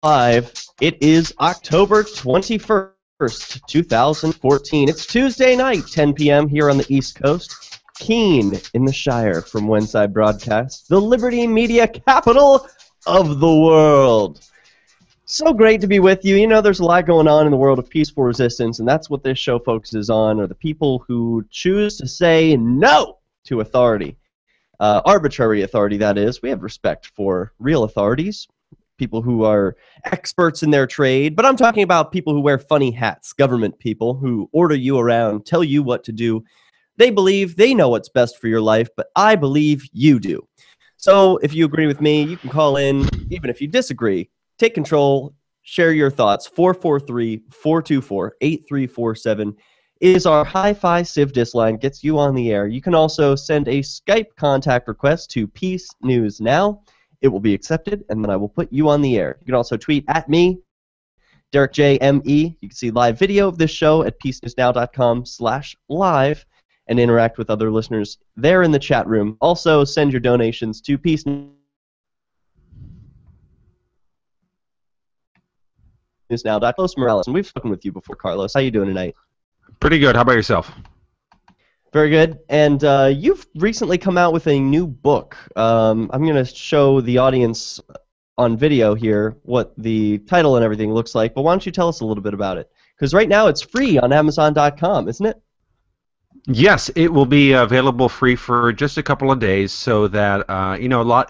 Live. It is October 21st, 2014. It's Tuesday night, 10 p.m. here on the East Coast. Keene in the Shire, from whence I broadcast, the Liberty Media capital of the world. So great to be with you. You know, there's a lot going on in the world of peaceful resistance, and that's what this show focuses on, are the people who choose to say no to authority. Arbitrary authority, that is. We have respect for real authorities, people who are experts in their trade, but I'm talking about people who wear funny hats, government people who order you around, tell you what to do. They believe they know what's best for your life, but I believe you do. So if you agree with me, you can call in. Even if you disagree, take control, share your thoughts. 443-424-8347 is our Hi-Fi Civ Dis line, gets you on the air. You can also send a Skype contact request to Peace News Now. It will be accepted, and then I will put you on the air. You can also tweet at me, DerrickJ, ME. You can see live video of this show at peacenewsnow.com/live and interact with other listeners there in the chat room. Also, send your donations to Peace News Now. Carlos Morales, and we've spoken with you before, Carlos. How you doing tonight? Pretty good. How about yourself? Very good. And you've recently come out with a new book. I'm going to show the audience on video here what the title and everything looks like, but why don't you tell us a little bit about it? Because right now it's free on Amazon.com, isn't it? Yes, it will be available free for just a couple of days, so that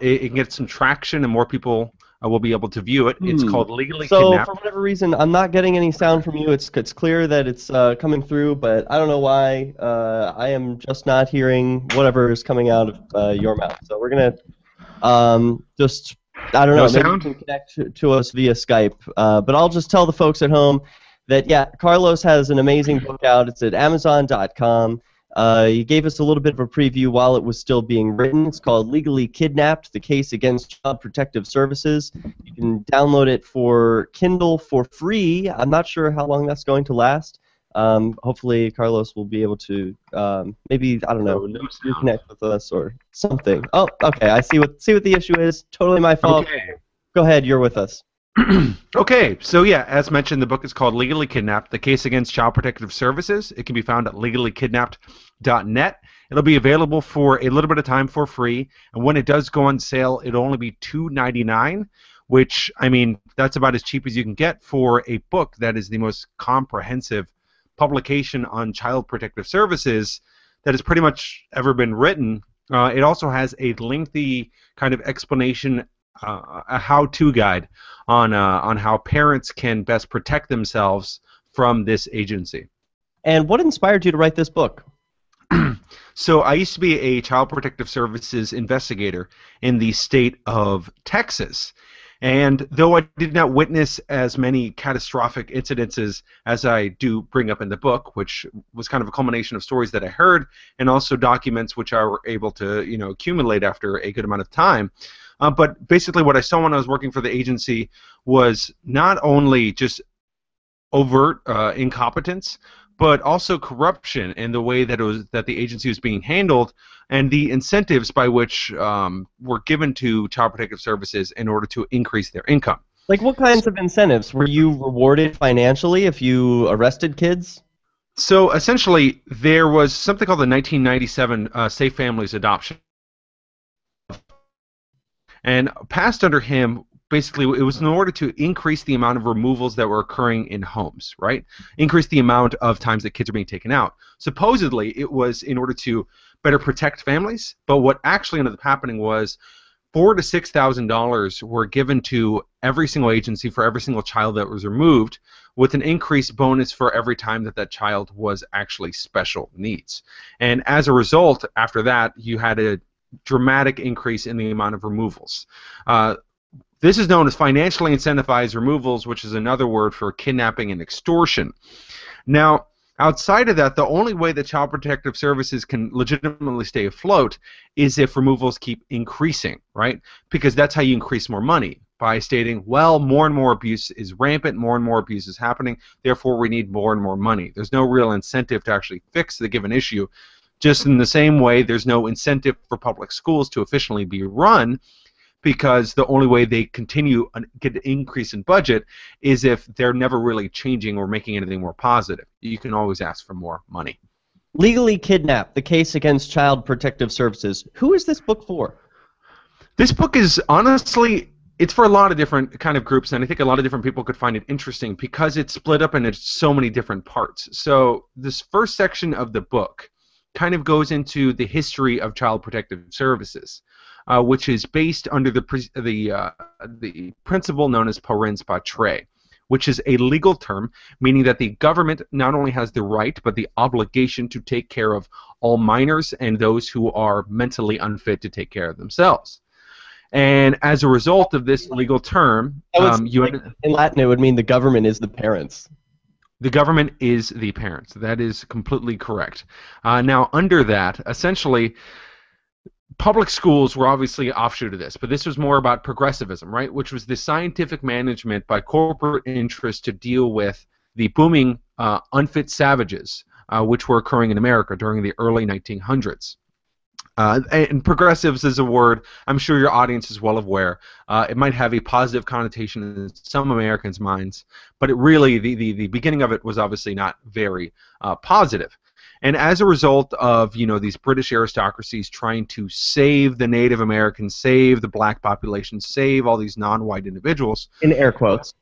it can get some traction and more people will be able to view it. It's called Legally Kidnapped. So for whatever reason, I'm not getting any sound from you. It's clear that it's coming through, but I don't know why. I am just not hearing whatever is coming out of your mouth. So we're gonna just, I don't know, maybe you can connect to us via Skype. But I'll just tell the folks at home that, yeah, Carlos has an amazing book out. It's at Amazon.com. He gave us a little bit of a preview while it was still being written. It's called Legally Kidnapped, The Case Against Child Protective Services. You can download it for Kindle for free. I'm not sure how long that's going to last. Hopefully Carlos will be able to maybe, I don't know, reconnect with us or something. Oh, okay, I see what the issue is. Totally my fault. Okay. Go ahead, you're with us. Okay, so yeah, as mentioned, the book is called Legally Kidnapped, The Case Against Child Protective Services. It can be found at legallykidnapped.net. It'll be available for a little bit of time for free, and when it does go on sale, it'll only be $2.99, which, I mean, that's about as cheap as you can get for a book that is the most comprehensive publication on child protective services that has pretty much ever been written. It also has a lengthy kind of explanation, a how-to guide on how parents can best protect themselves from this agency. And what inspired you to write this book? So I used to be a child protective services investigator in the state of Texas. And though I did not witness as many catastrophic incidences as I do bring up in the book, which was kind of a culmination of stories that I heard and also documents which I were able to, accumulate after a good amount of time. But basically what I saw when I was working for the agency was not only just overt incompetence, but also corruption in the way that the agency was being handled and the incentives by which were given to child protective services in order to increase their income. Like what kinds of incentives? Were you rewarded financially if you arrested kids? So essentially there was something called the 1997 Safe Families Adoption. And passed under him, basically, it was in order to increase the amount of removals that were occurring in homes, right? Increase the amount of times that kids are being taken out. Supposedly, it was in order to better protect families, but what actually ended up happening was $4,000 to $6,000 were given to every single agency for every single child that was removed, with an increased bonus for every time that child was actually special needs. And as a result, after that, you had a dramatic increase in the amount of removals. This is known as financially incentivized removals, which is another word for kidnapping and extortion. Now, outside of that, the only way that child protective services can legitimately stay afloat is if removals keep increasing, right? Because that's how you increase more money, by stating, well, more and more abuse is rampant, more and more abuse is happening, therefore we need more and more money. There's no real incentive to actually fix the given issue. Just in the same way, there's no incentive for public schools to efficiently be run because the only way they continue and get an increase in budget is if they're never really changing or making anything more positive. You can always ask for more money. Legally Kidnapped, the case against Child Protective Services. Who is this book for? This book is honestly, it's for a lot of different kind of groups, and I think a lot of different people could find it interesting because it's split up into so many different parts. So this first section of the book kind of goes into the history of Child Protective Services, which is based under the principle known as parens patriae, which is a legal term meaning that the government not only has the right but the obligation to take care of all minors and those who are mentally unfit to take care of themselves. And as a result of this legal term, in Latin it would mean the government is the parents. The government is the parents. That is completely correct. Now, under that, essentially, public schools were obviously an offshoot of this, but this was more about progressivism, right? Which was the scientific management by corporate interests to deal with the booming unfit savages, which were occurring in America during the early 1900s. And progressives is a word I'm sure your audience is well aware. It might have a positive connotation in some Americans' minds, but it really, the beginning of it was obviously not very positive. And as a result of, you know, these British aristocracies trying to save the Native Americans, save the black population, save all these non-white individuals. In air quotes.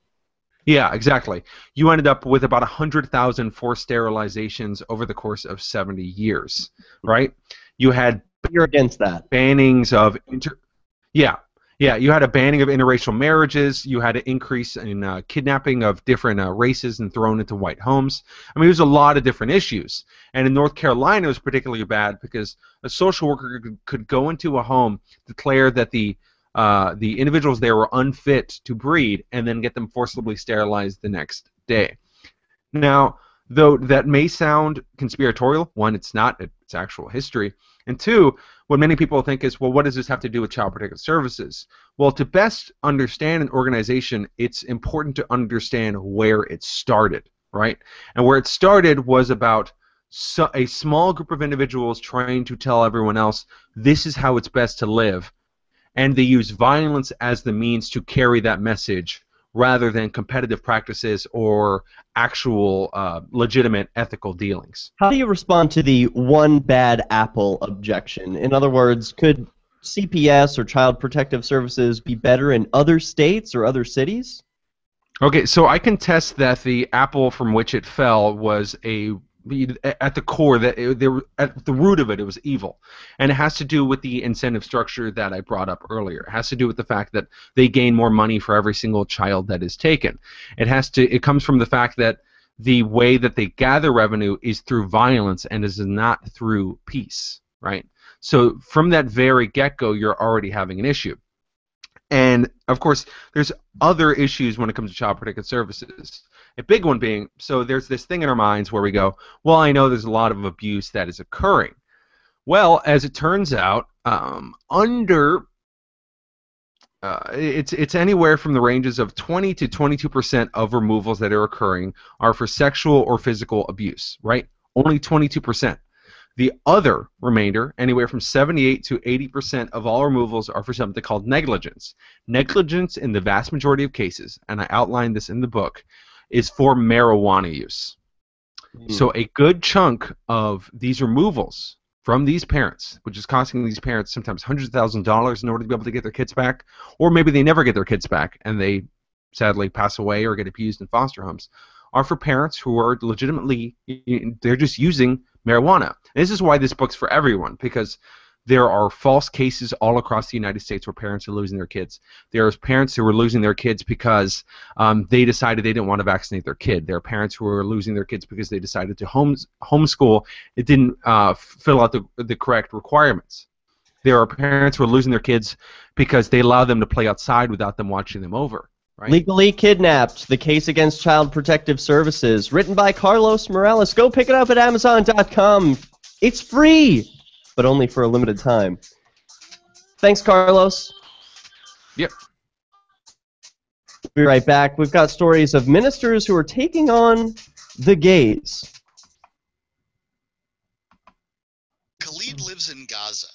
Yeah, exactly. You ended up with about 100,000 forced sterilizations over the course of 70 years, right? You had You're against that. Bannings of you had a banning of interracial marriages. You had an increase in kidnapping of different races and thrown into white homes. I mean, there's a lot of different issues. And in North Carolina, it was particularly bad because a social worker could go into a home, declare that the individuals there were unfit to breed, and then get them forcibly sterilized the next day. Now, though that may sound conspiratorial, one, it's not. It's actual history. And two, what many people think is, well, what does this have to do with Child Protective Services? Well, to best understand an organization, it's important to understand where it started, right? And where it started was about a small group of individuals trying to tell everyone else, this is how it's best to live. And they use violence as the means to carry that message rather than competitive practices or actual legitimate ethical dealings. How do you respond to the one bad apple objection? In other words, could CPS or Child Protective Services be better in other states or other cities? Okay, so I can test that the apple from which it fell was at the core, at the root of it, it was evil. And it has to do with the incentive structure that I brought up earlier. It has to do with the fact that they gain more money for every single child that is taken. It comes from the fact that the way that they gather revenue is through violence and is not through peace, right? So from that very get-go, you're already having an issue. And, of course, there's other issues when it comes to Child Protective Services. A big one being, so there's this thing in our minds where we go, well, I know there's a lot of abuse that is occurring. Well, as it turns out, it's anywhere from the ranges of 20 to 22% of removals that are occurring are for sexual or physical abuse, right? Only 22%. The other remainder, anywhere from 78 to 80% of all removals, are for something called negligence. Negligence, in the vast majority of cases, and I outlined this in the book, is for marijuana use. So a good chunk of these removals from these parents, which is costing these parents sometimes hundreds of thousands of dollars in order to be able to get their kids back, or maybe they never get their kids back and they sadly pass away or get abused in foster homes, are for parents who are legitimately, they're just using marijuana. And this is why this book's for everyone, because there are false cases all across the United States where parents are losing their kids. There are parents who are losing their kids because they decided they didn't want to vaccinate their kid. There are parents who are losing their kids because they decided to homeschool. It didn't fill out the correct requirements. There are parents who are losing their kids because they allow them to play outside without them watching them over. Right? Legally Kidnapped, the case against Child Protective Services, written by Carlos Morales. Go pick it up at Amazon.com. It's free, but only for a limited time. Thanks, Carlos. Yep. We'll be right back. We've got stories of ministers who are taking on the gays. Khalid lives in Gaza.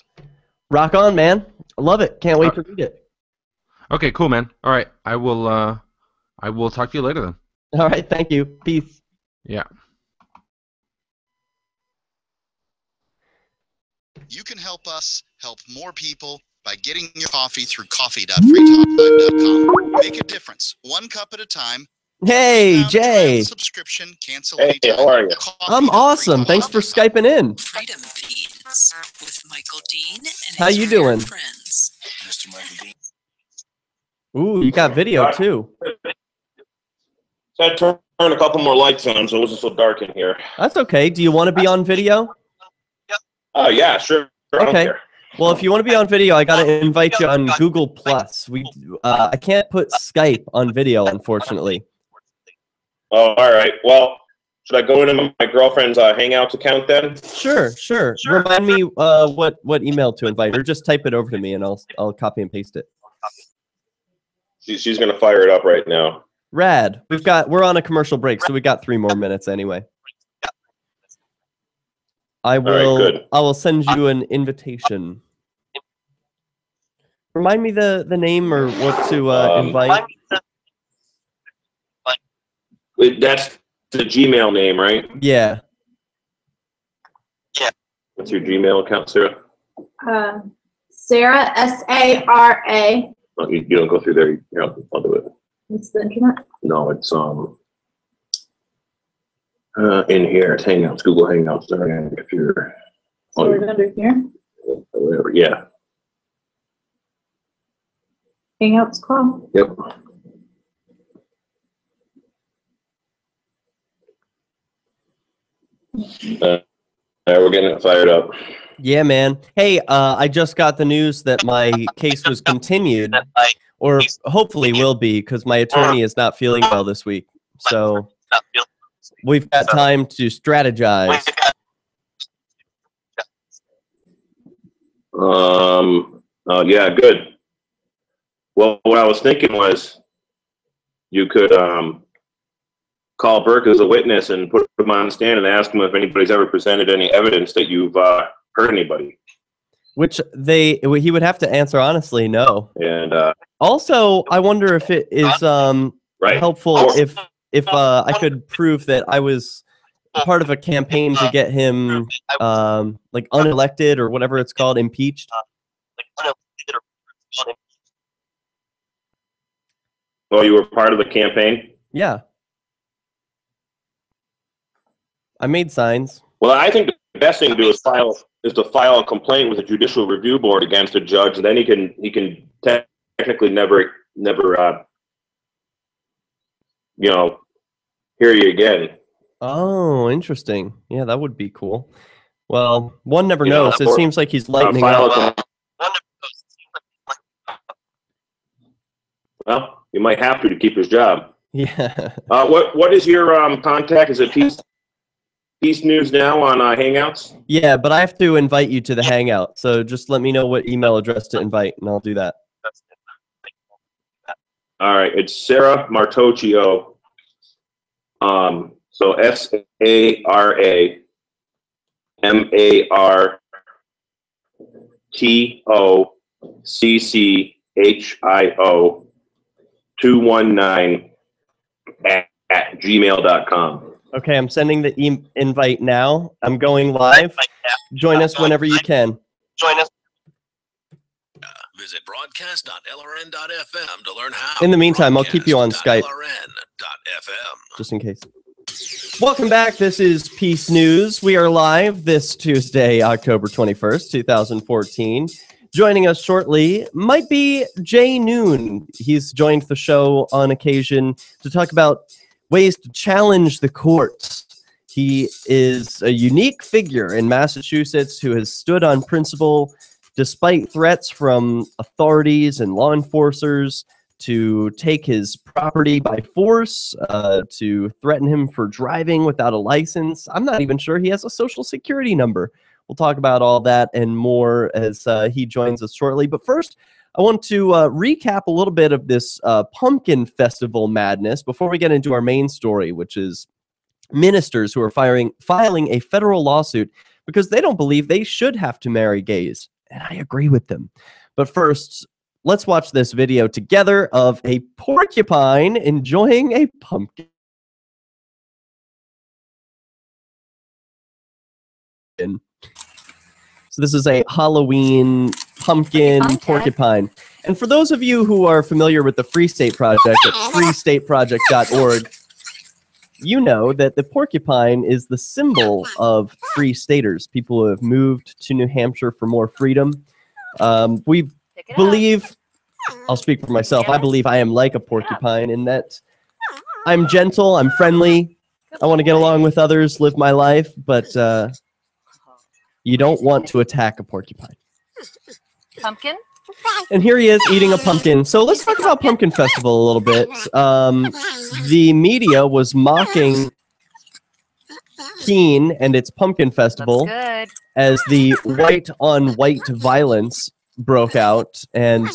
Rock on, man. I love it. Can't wait to read it. Okay, cool, man. All right, I will talk to you later then. All right, thank you. Peace. Yeah. You can help us help more people by getting your coffee through coffee.freetalklive.com. Make a difference, one cup at a time. Hey, Jay. Subscription, cancel anytime. How are you? I'm awesome. Thanks for Skyping in. Freedom Feeds with Michael Dean and How his you rare doing? friends. Mr. Michael Dean. Ooh, you got video too. So I turned a couple more lights on, so it wasn't so dark in here. That's okay. Do you want to be on video? Oh yeah, sure. I don't Okay. care. Well, if you want to be on video, I got to invite you on Google Plus. I can't put Skype on video, unfortunately. Oh, all right. Well, should I go into my girlfriend's Hangouts account then? Sure. Remind me what email to invite, or just type it over to me, and I'll copy and paste it. She's gonna fire it up right now. Rad. We're on a commercial break, so we got 3 more minutes anyway. I will send you an invitation. Remind me the name or what to invite. That's the Gmail name, right? Yeah. What's your Gmail account, Sarah? Sarah, S-A-R-A. Oh, you don't go through there. Here, I'll do it. It's the internet. No, it's in here. It's Hangouts, Google Hangouts. If you're So we're under here. whatever, yeah. Hangouts call. Yep. We're getting it fired up. Yeah, man. Hey, I just got the news that my case was continued, or hopefully will be, because my attorney is not feeling well this week. So we've got time to strategize. Yeah, good. Well, what I was thinking was you could call Burke as a witness and put him on the stand and ask him if anybody's ever presented any evidence that you've hurt anybody. Which he would have to answer honestly, no. And also, I wonder if it is helpful if I could prove that I was part of a campaign to get him like unelected or whatever it's called, impeached. Oh, you were part of the campaign? Yeah. I made signs. Well, I think the best thing to do is to file a complaint with the Judicial Review Board against a judge, and then he can technically never hear you again. Oh, interesting. Yeah, that would be cool. Well, one never knows. It seems like he's lightening up. Well, you might have to keep his job. Yeah. What is your contact? Is it Peace News Now on Hangouts? Yeah, but I have to invite you to the Hangout. So just let me know what email address to invite, and I'll do that. All right, it's Sarah Martocchio. So SARAMARTOCCHIO 219 at gmail.com. Okay, I'm sending the invite now. I'm going live. Join us whenever you can. Visit broadcast.lrn.fm to learn how. In the meantime, I'll keep you on Skype, just in case. Welcome back. This is Peace News. We are live this Tuesday, October 21st, 2014. Joining us shortly might be Jay Noon. He's joined the show on occasion to talk about ways to challenge the courts. He is a unique figure in Massachusetts who has stood on principle despite threats from authorities and law enforcers to take his property by force, to threaten him for driving without a license. I'm not even sure he has a social security number. We'll talk about all that and more as he joins us shortly. But first, I want to recap a little bit of this Pumpkin Festival madness before we get into our main story, which is ministers who are filing a federal lawsuit because they don't believe they should have to marry gays. And I agree with them. But first, let's watch this video together of a porcupine enjoying a pumpkin. So this is a Halloween pumpkin porcupine. And for those of you who are familiar with the Free State Project at freestateproject.org, you know that the porcupine is the symbol of free staters, people who have moved to New Hampshire for more freedom. We believe, I'll speak for myself, I believe I am like a porcupine in that I'm gentle, I'm friendly, I want to get along with others, live my life, but you don't want to attack a porcupine. Pumpkin? And here he is eating a pumpkin. So let's talk about Pumpkin Festival a little bit. The media was mocking Keene and its Pumpkin Festival as the white-on-white violence broke out. And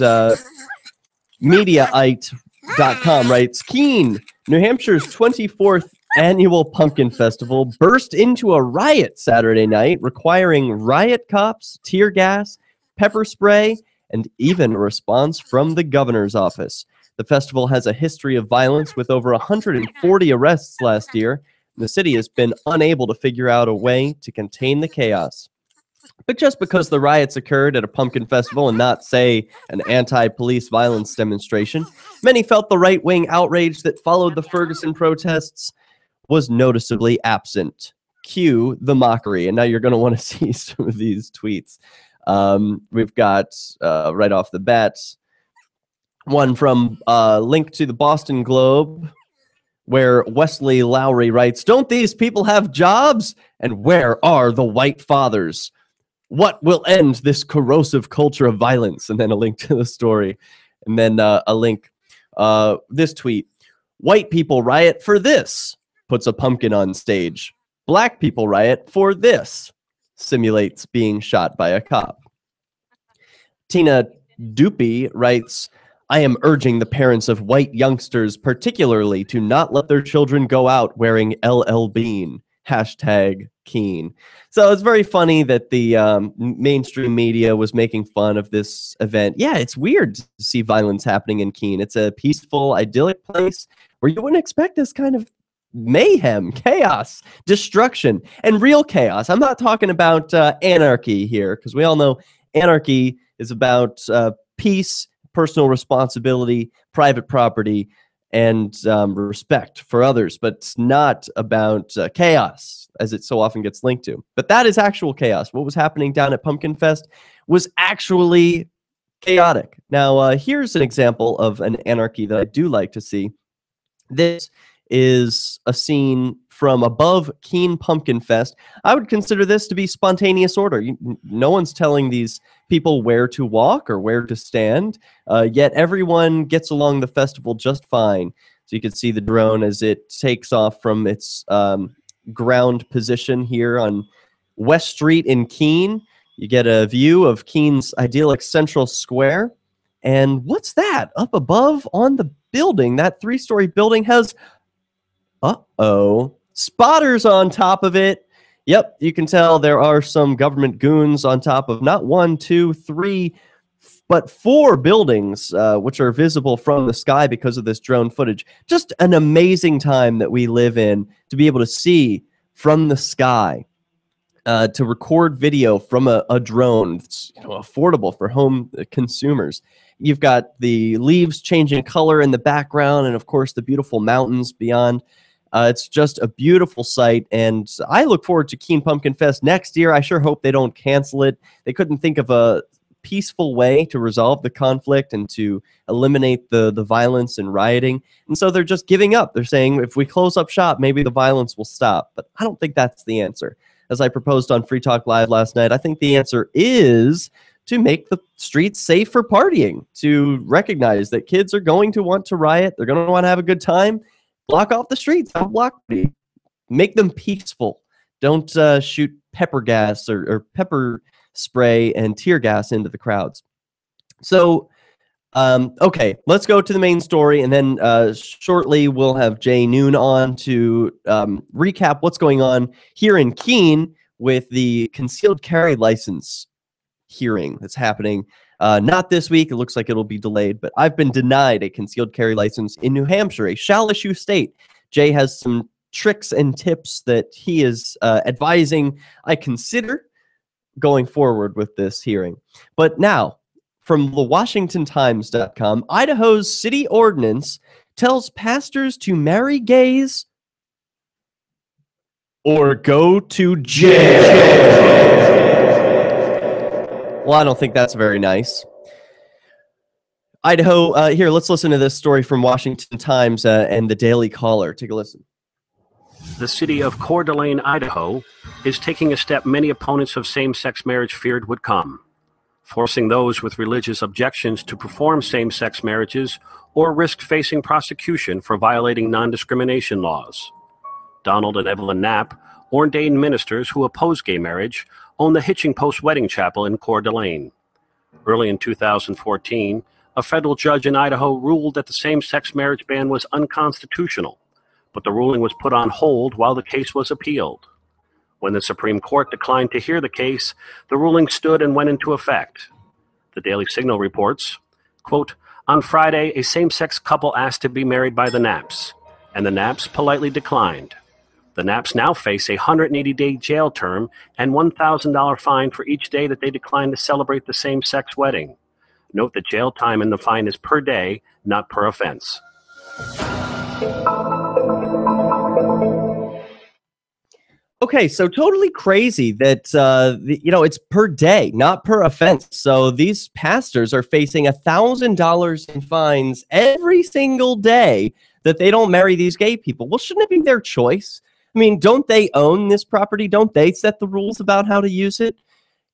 Mediaite.com writes, Keene, New Hampshire's 24th annual Pumpkin Festival burst into a riot Saturday night, requiring riot cops, tear gas, pepper spray, and even a response from the governor's office. The festival has a history of violence with over 140 arrests last year. The city has been unable to figure out a way to contain the chaos. But just because the riots occurred at a pumpkin festival and not, say, an anti-police violence demonstration, many felt the right-wing outrage that followed the Ferguson protests was noticeably absent. Cue the mockery. And now you're going to want to see some of these tweets. We've got, right off the bat, one from link to the Boston Globe, where Wesley Lowry writes, don't these people have jobs? And where are the white fathers? What will end this corrosive culture of violence? And then a link to the story. And then a link, this tweet, white people riot for this, puts a pumpkin on stage. Black people riot for this, simulates being shot by a cop. Tina Doopy writes, I am urging the parents of white youngsters particularly to not let their children go out wearing LL Bean. #Keene. So it's very funny that the mainstream media was making fun of this event. Yeah, it's weird to see violence happening in Keene. It's a peaceful, idyllic place where you wouldn't expect this kind of mayhem, chaos, destruction, and real chaos. I'm not talking about anarchy here, because we all know anarchy is about peace, personal responsibility, private property, and respect for others, but it's not about chaos, as it so often gets linked to. But that is actual chaos. What was happening down at Pumpkin Fest was actually chaotic. Now, here's an example of an anarchy that I do like to see. This is a scene from above Keene Pumpkin Fest. I would consider this to be spontaneous order. No one's telling these people where to walk or where to stand, yet everyone gets along the festival just fine. So you can see the drone as it takes off from its ground position here on West Street in Keene. You get a view of Keene's idyllic Central Square. And what's that? Up above on the building, that 3-story building has spotters on top of it. Yep, you can tell there are some government goons on top of not 1, 2, 3, but 4 buildings, which are visible from the sky because of this drone footage. Just an amazing time that we live in to be able to see from the sky, to record video from a drone. It's affordable for home consumers. You've got the leaves changing color in the background, and of course the beautiful mountains beyond. It's just a beautiful sight, and I look forward to Keene Pumpkin Fest next year. I sure hope they don't cancel it. They couldn't think of a peaceful way to resolve the conflict and to eliminate the violence and rioting, and so they're just giving up. They're saying, if we close up shop, maybe the violence will stop, but I don't think that's the answer. As I proposed on Free Talk Live last night, I think the answer is to make the streets safe for partying, to recognize that kids are going to want to riot, they're going to want to have a good time. Block off the streets, have a block party. Make them peaceful. Don't shoot pepper gas or pepper spray and tear gas into the crowds. So, okay, let's go to the main story, and then shortly we'll have Jay Noon on to recap what's going on here in Keene with the concealed carry license hearing that's happening. Not this week. It looks like it'll be delayed, but I've been denied a concealed carry license in New Hampshire, a shall-issue state. Jay has some tricks and tips that he is advising I consider going forward with this hearing. But now, from the WashingtonTimes.com, Idaho's city ordinance tells pastors to marry gays or go to jail. Well, I don't think that's very nice. Idaho, here, let's listen to this story from Washington Times and the Daily Caller. Take a listen. The city of Coeur d'Alene, Idaho, is taking a step many opponents of same-sex marriage feared would come, forcing those with religious objections to perform same-sex marriages or risk facing prosecution for violating non-discrimination laws. Donald and Evelyn Knapp, ordained ministers who oppose gay marriage, own the Hitching Post Wedding Chapel in Coeur d'Alene. Early in 2014, a federal judge in Idaho ruled that the same-sex marriage ban was unconstitutional, but the ruling was put on hold while the case was appealed. When the Supreme Court declined to hear the case, the ruling stood and went into effect. The Daily Signal reports, quote, on Friday, a same-sex couple asked to be married by the Knapps, and the Knapps politely declined. The Knapps now face a 180-day jail term and $1,000 fine for each day that they decline to celebrate the same-sex wedding. Note that jail time and the fine is per day, not per offense. Okay, so totally crazy that, it's per day, not per offense. So these pastors are facing $1,000 in fines every single day that they don't marry these gay people. Well, shouldn't it be their choice? I mean, don't they own this property? Don't they set the rules about how to use it?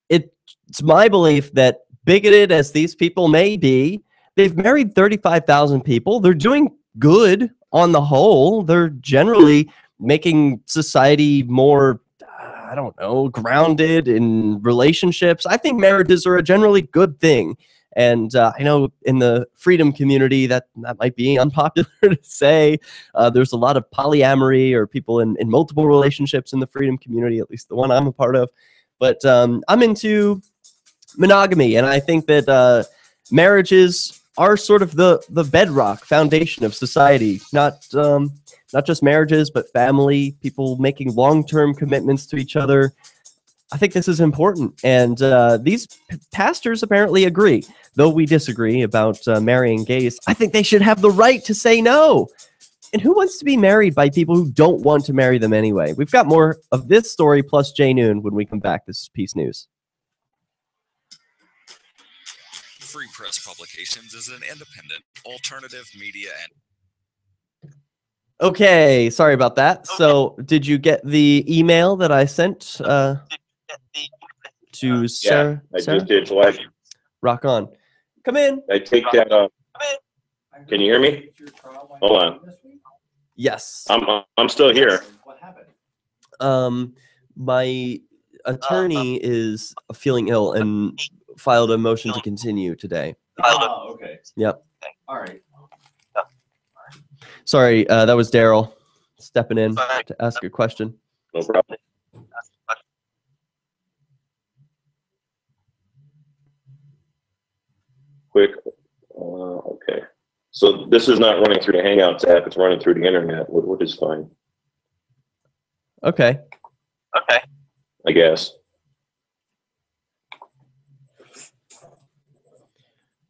It's my belief that, bigoted as these people may be, they've married 35,000 people. They're doing good on the whole. They're generally making society more, grounded in relationships. I think marriages are a generally good thing. And I know in the freedom community that might be unpopular to say. There's a lot of polyamory or people in multiple relationships in the freedom community, at least the one I'm a part of. But I'm into monogamy, and I think that marriages are sort of the bedrock foundation of society, not just marriages, but family, people making long-term commitments to each other. I think this is important, and these pastors apparently agree. Though we disagree about marrying gays, I think they should have the right to say no. And who wants to be married by people who don't want to marry them anyway? We've got more of this story plus Jay Noon when we come back. This is Peace News. Free Press Publications is an independent alternative media and Okay, sorry about that. So, did you get the email that I sent to Sarah? Yeah, I just did. Like, rock on. Come in. I take that up. Can you hear me? Hold on. Yes. I'm still here. My attorney is feeling ill and filed a motion to continue today. Oh, okay. Yep. All right. Sorry, that was Daryl stepping in to ask a question. No problem. Quick. Okay. So this is not running through the Hangouts app. It's running through the internet, which is fine. Okay. Okay. I guess.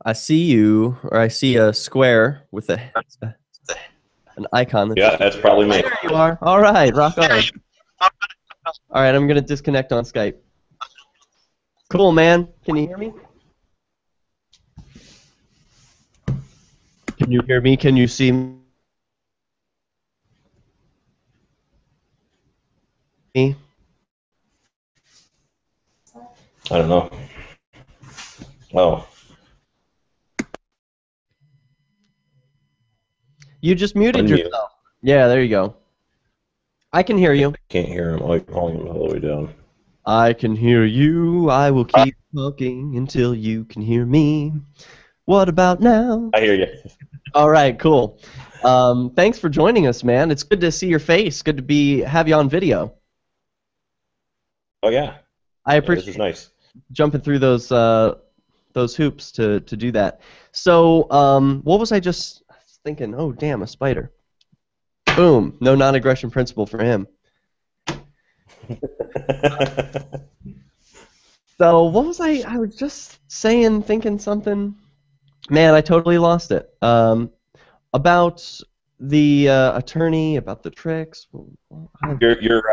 I see you, or I see a square with an icon. Yeah, that's probably me. There you are. All right, rock on. All right, I'm going to disconnect on Skype. Cool, man. Can you hear me? Can you hear me? Can you see me? I don't know. Oh. You just muted Unmute. yourself. Yeah, there you go. I can hear you. Can't hear him. Like volume all the way down. I can hear you. I will keep talking until you can hear me. What about now? I hear you. All right, cool. Thanks for joining us, man. It's good to see your face. Good to have you on video. Oh yeah. I appreciate this is nice. jumping through those those hoops to do that. So what was I just thinking? Oh, damn, a spider. Boom. No non-aggression principle for him. So what was I was just saying, thinking something. Man, I totally lost it. About the attorney, about the tricks. You're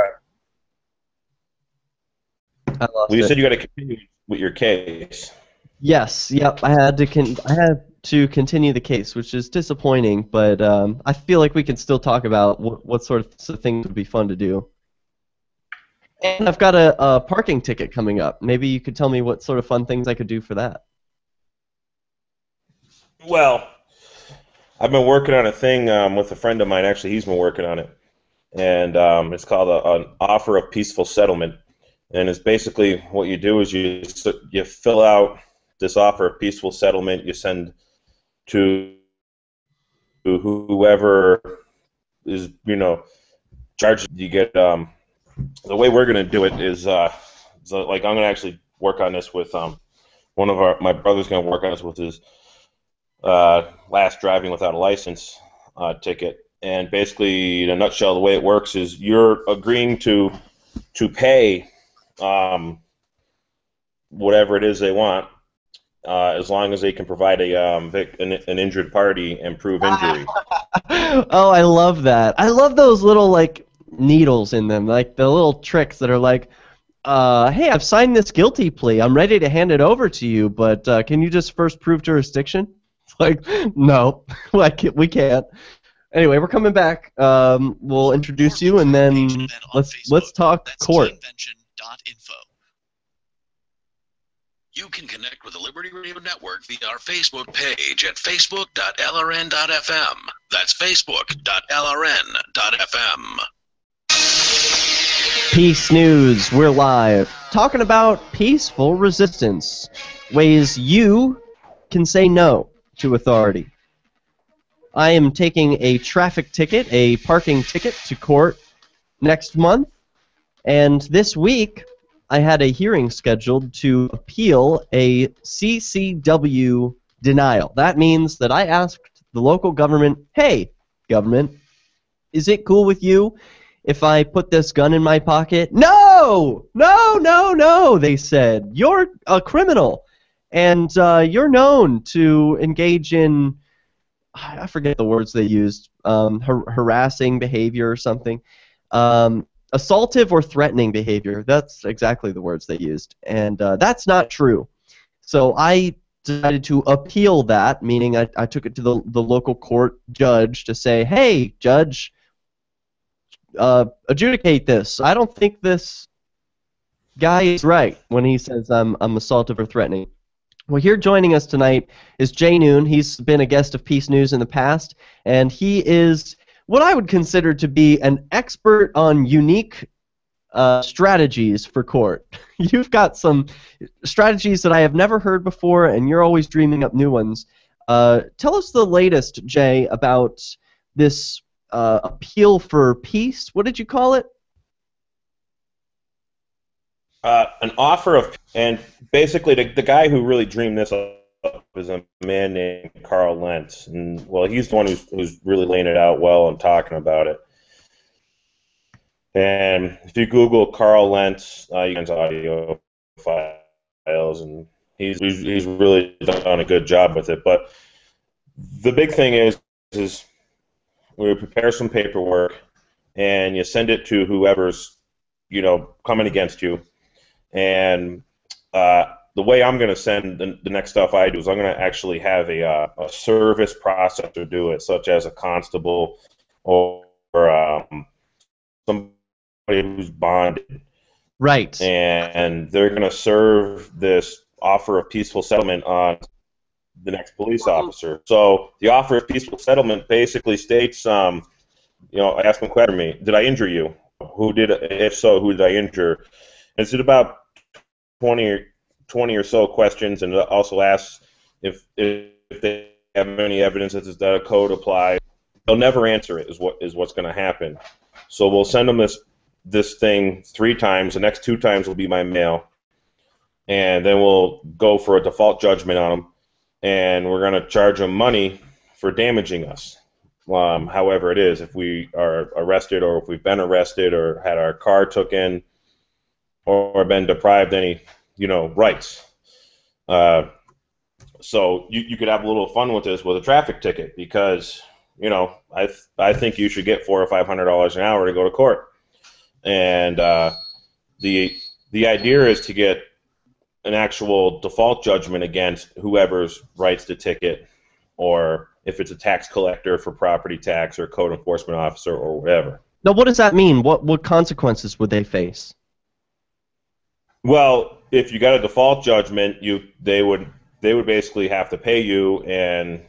I lost you it. said you got to continue with your case. Yes, yep. I had to continue the case, which is disappointing, but I feel like we can still talk about what sorts of things would be fun to do. And I've got a parking ticket coming up. Maybe you could tell me what sort of fun things I could do for that. Well, I've been working on a thing with a friend of mine. Actually, he's been working on it, and it's called an offer of peaceful settlement. And it's basically what you do is you fill out this offer of peaceful settlement. You send to whoever is charged. You get the way we're going to do it is like I'm going to actually work on this with one of my brother's going to work on this with his last driving without a license ticket. And basically, in a nutshell, the way it works is you're agreeing to pay whatever it is they want, as long as they can provide an injured party and prove injury. Oh, I love that. I love those little like needles in them, like the little tricks that are like, hey, I've signed this guilty plea. I'm ready to hand it over to you, but can you just first prove jurisdiction? Like, no, we can't. Anyway, we're coming back. We'll introduce you, and then let's talk court. You can connect with the Liberty Radio Network via our Facebook page at facebook.lrn.fm. That's facebook.lrn.fm. Peace News, we're live. Talking about peaceful resistance. Ways you can say no to authority. I am taking a traffic ticket, a parking ticket, to court next month. And this week, I had a hearing scheduled to appeal a CCW denial. That means that I asked the local government, hey, government, is it cool with you if I put this gun in my pocket? No! No, no, no, they said. You're a criminal, and you're known to engage in, I forget the words they used, harassing behavior or something. Assaultive or threatening behavior. That's exactly the words they used. And that's not true. So I decided to appeal that, meaning I took it to the local court judge to say, hey, judge, adjudicate this. I don't think this guy is right when he says I'm assaultive or threatening. Well, here joining us tonight is Jay Noon. He's been a guest of Peace News in the past, and he is what I would consider to be an expert on unique strategies for court. You've got some strategies that I have never heard before, and you're always dreaming up new ones. Tell us the latest, Jay, about this appeal for peace. What did you call it? An offer of, and basically the guy who really dreamed this up is a man named Carl Lentz, and well, he's the one who's really laying it out well and talking about it. And if you Google Carl Lentz, you can find audio files, and he's really done a good job with it. But the big thing is we prepare some paperwork, and you send it to whoever's coming against you, and the way I'm going to send the next stuff I do is I'm going to actually have a service processor do it, such as a constable or somebody who's bonded. Right. And they're going to serve this offer of peaceful settlement on the next police officer. So the offer of peaceful settlement basically states, ask them question me, did I injure you? If so, who did I injure? It's about 20 or so questions, and it also asks if they have any evidence that a code applies. They'll never answer it. Is what's going to happen. So we'll send them this thing 3 times. The next 2 times will be by mail. and then we'll go for a default judgment on them, and we're going to charge them money for damaging us. However it is, if we are arrested or if we've been arrested or had our car taken or been deprived any, rights. So you could have a little fun with this with a traffic ticket because, I think you should get $400 or $500 an hour to go to court. And the idea is to get an actual default judgment against whoever's writes the ticket, or if it's a tax collector for property tax or code enforcement officer or whatever. Now, what does that mean? What consequences would they face? Well, if you got a default judgment, they would basically have to pay you, and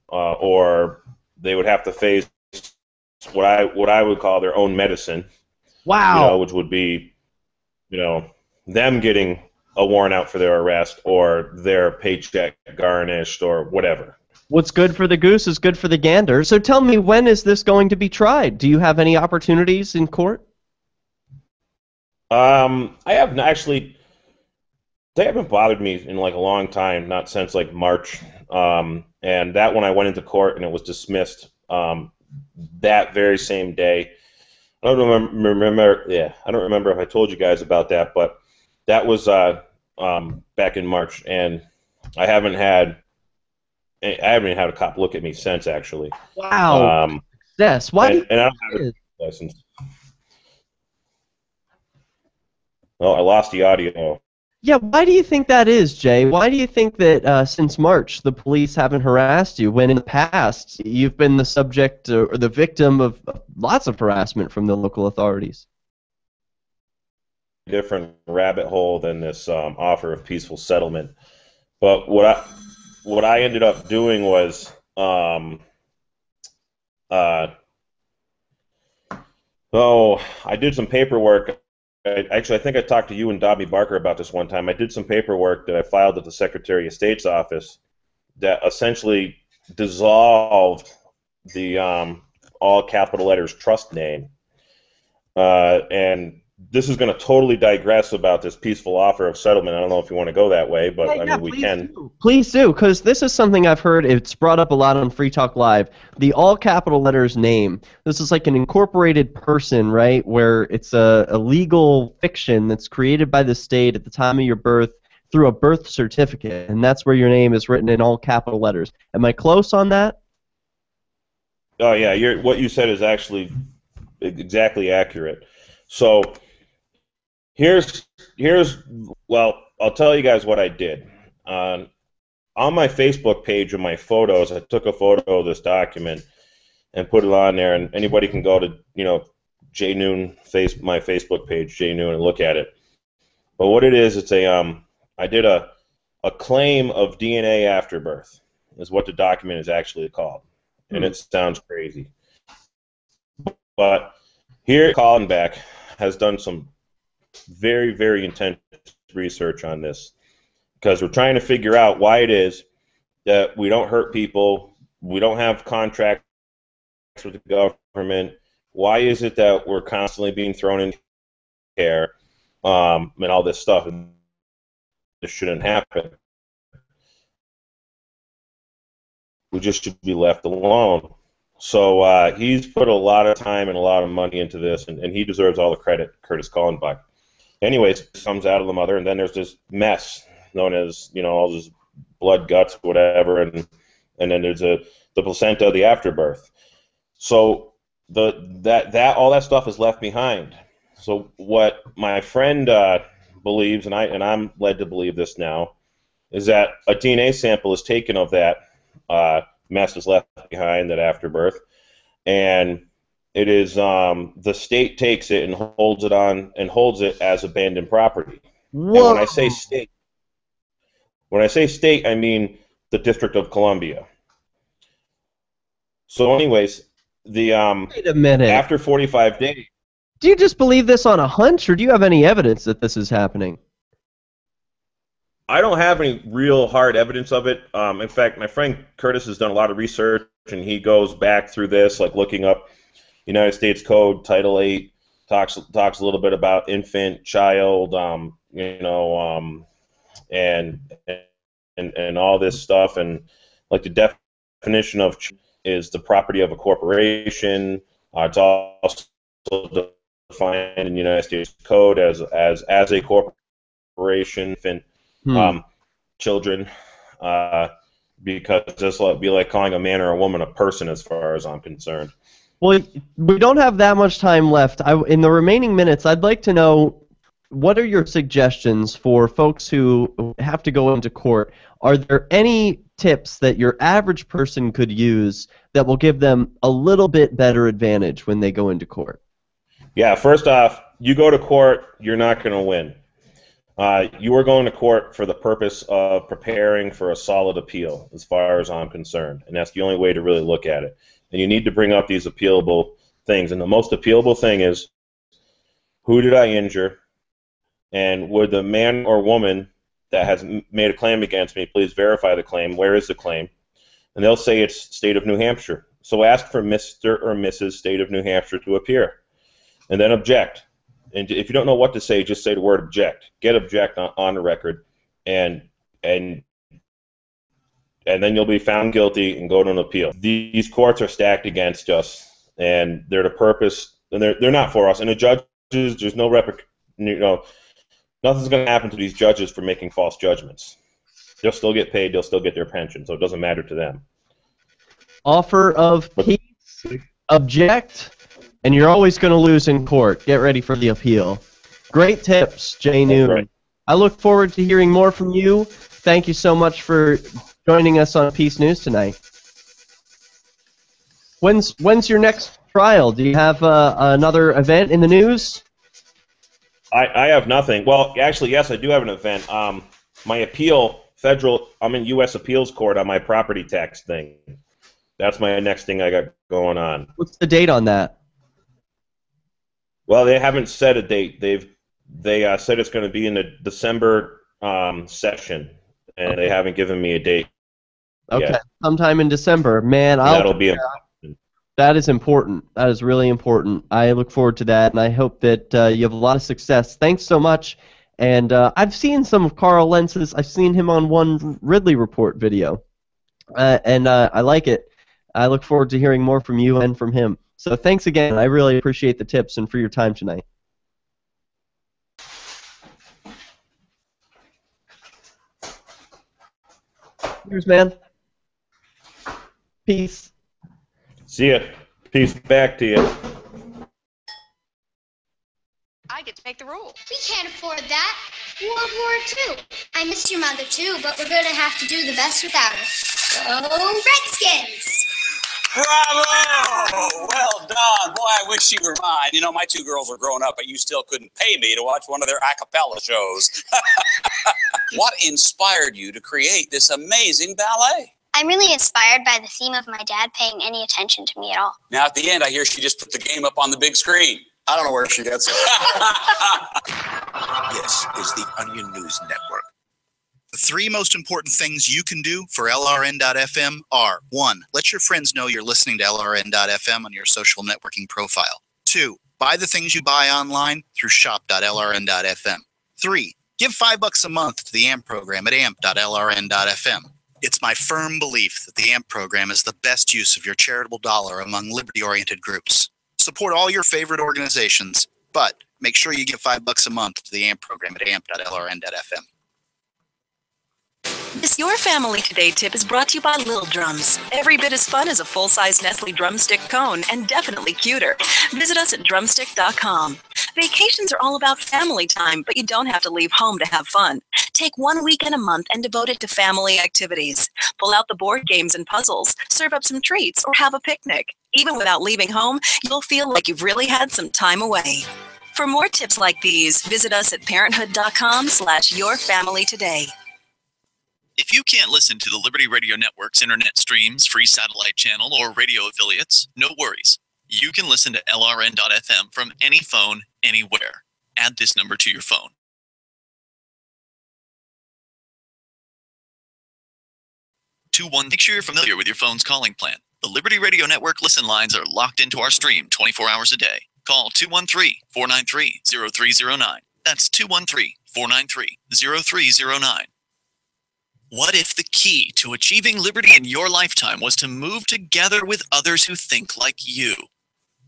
or they would have to face what I would call their own medicine. Wow. Which would be, them getting a warrant out for their arrest or their paycheck garnished or whatever. What's good for the goose is good for the gander. So tell me, when is this going to be tried? Do you have any opportunities in court? I haven't actually. They haven't bothered me in like a long time, not since like March. And that one I went into court and it was dismissed that very same day. I don't remember. Yeah, I don't remember if I told you guys about that, but that was back in March, and I haven't had a cop look at me since, actually. Wow. Yes. Why? And I don't have a license. Well, I lost the audio. Yeah, why do you think that is, Jay? Why do you think that since March the police haven't harassed you when in the past you've been the subject or the victim of lots of harassment from the local authorities? Different rabbit hole than this offer of peaceful settlement. But what I ended up doing was I did some paperwork. Actually, I think I talked to you and Dobby Barker about this one time. I did some paperwork that I filed at the Secretary of State's office that essentially dissolved the all capital letters trust name. And this is going to totally digress about this peaceful offer of settlement. I don't know if you want to go that way, but I mean, we can. Please do, because this is something I've heard. It's brought up a lot on Free Talk Live. The all capital letters name. This is like an incorporated person, right, where it's a legal fiction that's created by the state at the time of your birth through a birth certificate, and that's where your name is written in all capital letters. Am I close on that? Oh, yeah. What you said is actually exactly accurate. So well, I'll tell you guys what I did. On my Facebook page of my photos, I took a photo of this document and put it on there, and anybody can go to, J Noon my Facebook page, J Noon, and look at it. But what it is, it's I did a claim of DNA afterbirth, is what the document is actually called. And it sounds crazy. But here, Callenbeck has done some very, very intense research on this because we're trying to figure out why it is that we don't hurt people, we don't have contracts with the government. Why is it that we're constantly being thrown in care and all this stuff? And this shouldn't happen. We just should be left alone. So he's put a lot of time and a lot of money into this, and he deserves all the credit, Curtis Callenbeck. Anyways, it comes out of the mother, and then there's this mess known as, all this blood, guts, whatever, and then there's the placenta, the afterbirth. So all that stuff is left behind. So what my friend believes, and I'm led to believe this now, is that a DNA sample is taken of that mess is left behind, that afterbirth, and it is the state takes it and holds it as abandoned property. Whoa. And when I say state, I mean the District of Columbia. So, anyways, wait a minute. After 45 days. Do you just believe this on a hunch, or do you have any evidence that this is happening? I don't have any real hard evidence of it. In fact, my friend Curtis has done a lot of research, and he goes back through this, like looking up United States Code, Title 8, talks a little bit about infant, child, and all this stuff, and like the definition of is the property of a corporation. It's also defined in the United States Code as a corporation, children, because this will be like calling a man or a woman a person, as far as I'm concerned. Well, we don't have that much time left. In the remaining minutes, I'd like to know, what are your suggestions for folks who have to go into court? Are there any tips that your average person could use that will give them a little bit better advantage when they go into court? Yeah, first off, you go to court, you're not going to win. You are going to court for the purpose of preparing for a solid appeal, as far as I'm concerned, and that's the only way to really look at it. And you need to bring up these appealable things, and the most appealable thing is, who did I injure, and would the man or woman that has made a claim against me please verify the claim? Where is the claim? And they'll say it's State of New Hampshire. So ask for Mr. or Mrs. State of New Hampshire to appear, and then object. And if you don't know what to say, just say the word object. Get object on the record, and then you'll be found guilty and go to an appeal. These courts are stacked against us, and they're the purpose, and they're not for us. And the judges, there's no nothing's going to happen to these judges for making false judgments. They'll still get paid. They'll still get their pension, so it doesn't matter to them. Offer of peace, object, and you're always going to lose in court. Get ready for the appeal. Great tips, Jay Noon. Right. I look forward to hearing more from you. Thank you so much for joining us on Peace News tonight. When's your next trial? Do you have another event in the news? I have nothing. Well, actually, yes, I do have an event. My appeal, I'm in U.S. Appeals Court on my property tax thing. That's my next thing I got going on. What's the date on that? Well, they haven't set a date. They said it's going to be in the December session, and they haven't given me a date. Okay, yet. Sometime in December. Man, that'll be that is important. That is really important. I look forward to that, and I hope that you have a lot of success. Thanks so much. And I've seen some of Carl Lentz's. I've seen him on one Ridley Report video, and I like it. I look forward to hearing more from you and from him. So thanks again. I really appreciate the tips and for your time tonight. Cheers, man. Peace. See ya. Peace back to you. I get to make the rules. We can't afford that. World War II. I miss your mother too, but we're going to have to do the best without her. Go Redskins! Bravo! Well done. Boy, I wish you were mine. You know, my two girls are grown up, but you still couldn't pay me to watch one of their a cappella shows. What inspired you to create this amazing ballet? I'm really inspired by the theme of my dad paying any attention to me at all. Now, at the end, I hear she just put the game up on the big screen. I don't know where she gets it. This is the Onion News Network. The three most important things you can do for LRN.FM are: 1. Let your friends know you're listening to LRN.FM on your social networking profile. 2. Buy the things you buy online through shop.lrn.fm. 3. Give $5 a month to the AMP program at amp.lrn.fm. It's my firm belief that the AMP program is the best use of your charitable dollar among liberty-oriented groups. Support all your favorite organizations, but make sure you give $5 a month to the AMP program at amp.lrn.fm. This Your Family Today tip is brought to you by Little Drums. Every bit as fun as a full-size Nestle drumstick cone, and definitely cuter. Visit us at drumstick.com. Vacations are all about family time, but you don't have to leave home to have fun. Take 1 weekend a month and devote it to family activities. Pull out the board games and puzzles, serve up some treats, or have a picnic. Even without leaving home, you'll feel like you've really had some time away. For more tips like these, visit us at parenthood.com/yourfamilytoday. If you can't listen to the Liberty Radio Network's internet streams, free satellite channel, or radio affiliates, no worries. You can listen to LRN.FM from any phone, anywhere. Add this number to your phone. Make sure you're familiar with your phone's calling plan. The Liberty Radio Network listen lines are locked into our stream 24 hours a day. Call 213-493-0309. That's 213-493-0309. What if the key to achieving liberty in your lifetime was to move together with others who think like you?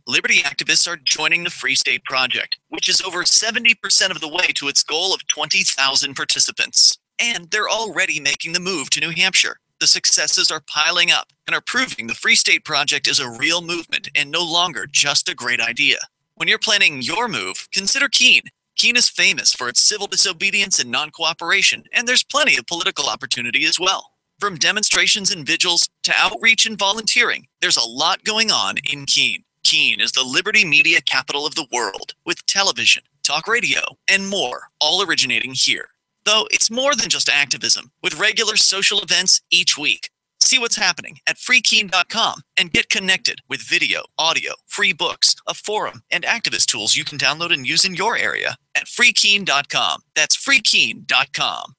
Liberty activists are joining the Free State Project, which is over 70% of the way to its goal of 20,000 participants. And they're already making the move to New Hampshire. The successes are piling up and are proving the Free State Project is a real movement and no longer just a great idea. When you're planning your move, consider Keene. Keene is famous for its civil disobedience and non-cooperation, and there's plenty of political opportunity as well. From demonstrations and vigils to outreach and volunteering, there's a lot going on in Keene. Keene is the liberty media capital of the world, with television, talk radio, and more, all originating here. Though it's more than just activism, with regular social events each week. See what's happening at freekeene.com and get connected with video, audio, free books, a forum, and activist tools you can download and use in your area at freekeene.com. That's freekeene.com.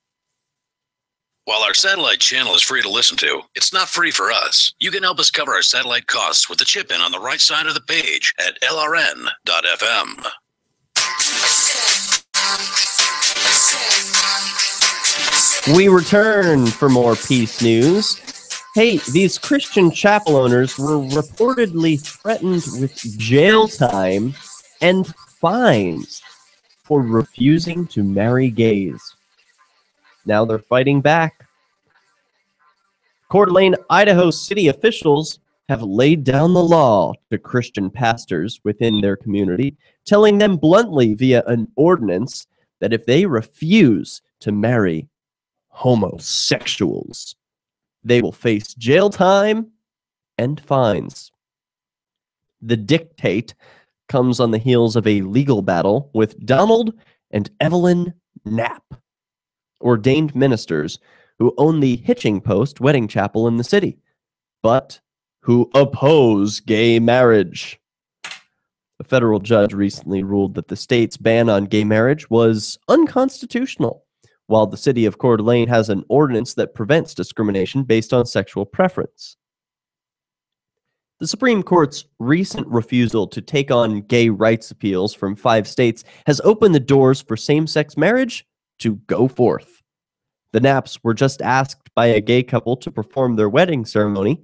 While our satellite channel is free to listen to, it's not free for us. You can help us cover our satellite costs with the chip in on the right side of the page at lrn.fm. We return for more peace news. Hey, these Christian chapel owners were reportedly threatened with jail time and fines for refusing to marry gays. Now they're fighting back. Coeur d'Alene, Idaho city officials have laid down the law to Christian pastors within their community, telling them bluntly via an ordinance that if they refuse to marry homosexuals, they will face jail time and fines. The dictate comes on the heels of a legal battle with Donald and Evelyn Knapp, ordained ministers who own the Hitching Post wedding chapel in the city, but who oppose gay marriage. A federal judge recently ruled that the state's ban on gay marriage was unconstitutional, while the city of Coeur d'Alene has an ordinance that prevents discrimination based on sexual preference. The Supreme Court's recent refusal to take on gay rights appeals from 5 states has opened the doors for same-sex marriage to go forth. The Knapps were just asked by a gay couple to perform their wedding ceremony,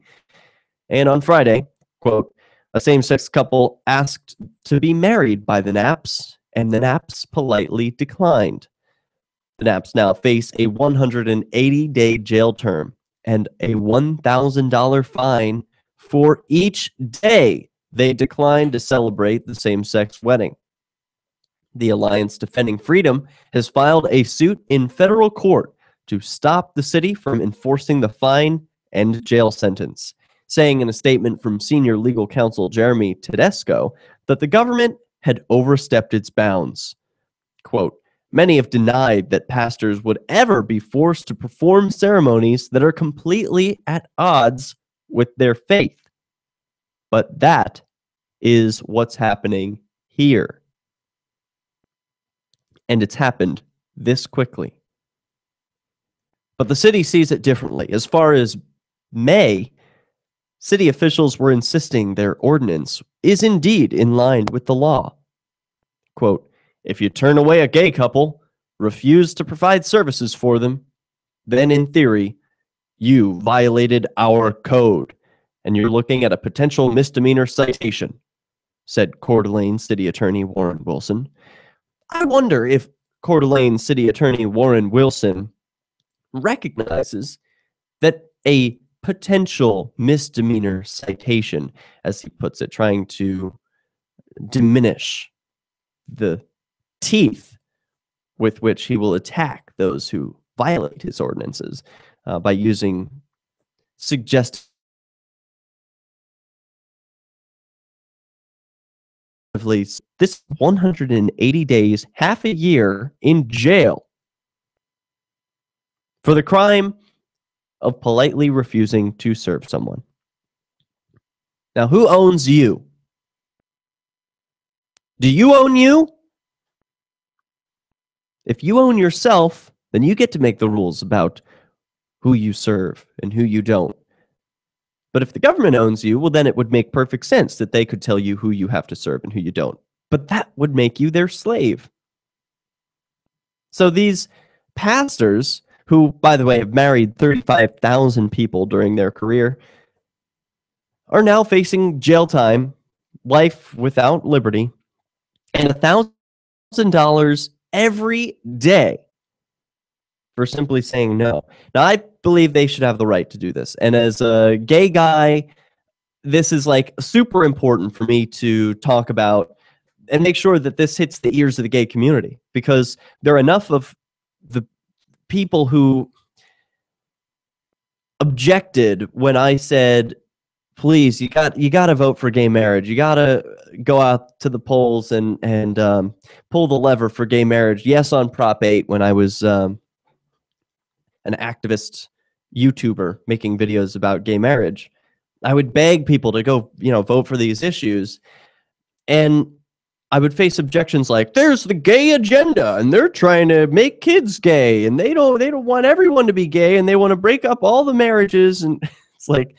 and on Friday, quote, a same-sex couple asked to be married by the Knapps, and the Knapps politely declined. The Knapps now face a 180-day jail term and a $1,000 fine for each day they declined to celebrate the same-sex wedding. The Alliance Defending Freedom has filed a suit in federal court to stop the city from enforcing the fine and jail sentence, saying in a statement from senior legal counsel Jeremy Tedesco that the government had overstepped its bounds. Quote, many have denied that pastors would ever be forced to perform ceremonies that are completely at odds with their faith. But that is what's happening here. And it's happened this quickly. But the city sees it differently. As far as May, city officials were insisting their ordinance is indeed in line with the law. Quote, if you turn away a gay couple, refuse to provide services for them, then in theory, you violated our code, and you're looking at a potential misdemeanor citation, said Coeur d'Alene City Attorney Warren Wilson. I wonder if Coeur d'Alene City Attorney Warren Wilson recognizes that a potential misdemeanor citation, as he puts it, trying to diminish the teeth with which he will attack those who violate his ordinances by using suggestively this 180 days, half a year in jail for the crime of politely refusing to serve someone. Now, who owns you? Do you own you? If you own yourself, then you get to make the rules about who you serve and who you don't. But if the government owns you, well, then it would make perfect sense that they could tell you who you have to serve and who you don't. But that would make you their slave. So these pastors who, by the way, have married 35,000 people during their career, are now facing jail time, life without liberty, and $1,000 every day for simply saying no. Now, I believe they should have the right to do this. And as a gay guy, this is like super important for me to talk about and make sure that this hits the ears of the gay community, because there are enough of the people who objected when I said, please, you got to vote for gay marriage. You got to go out to the polls and pull the lever for gay marriage. Yes, on Prop 8 when I was an activist YouTuber making videos about gay marriage. I would beg people to go, vote for these issues. And I would face objections like, there's the gay agenda and they're trying to make kids gay and they don't want everyone to be gay and they want to break up all the marriages. And it's like,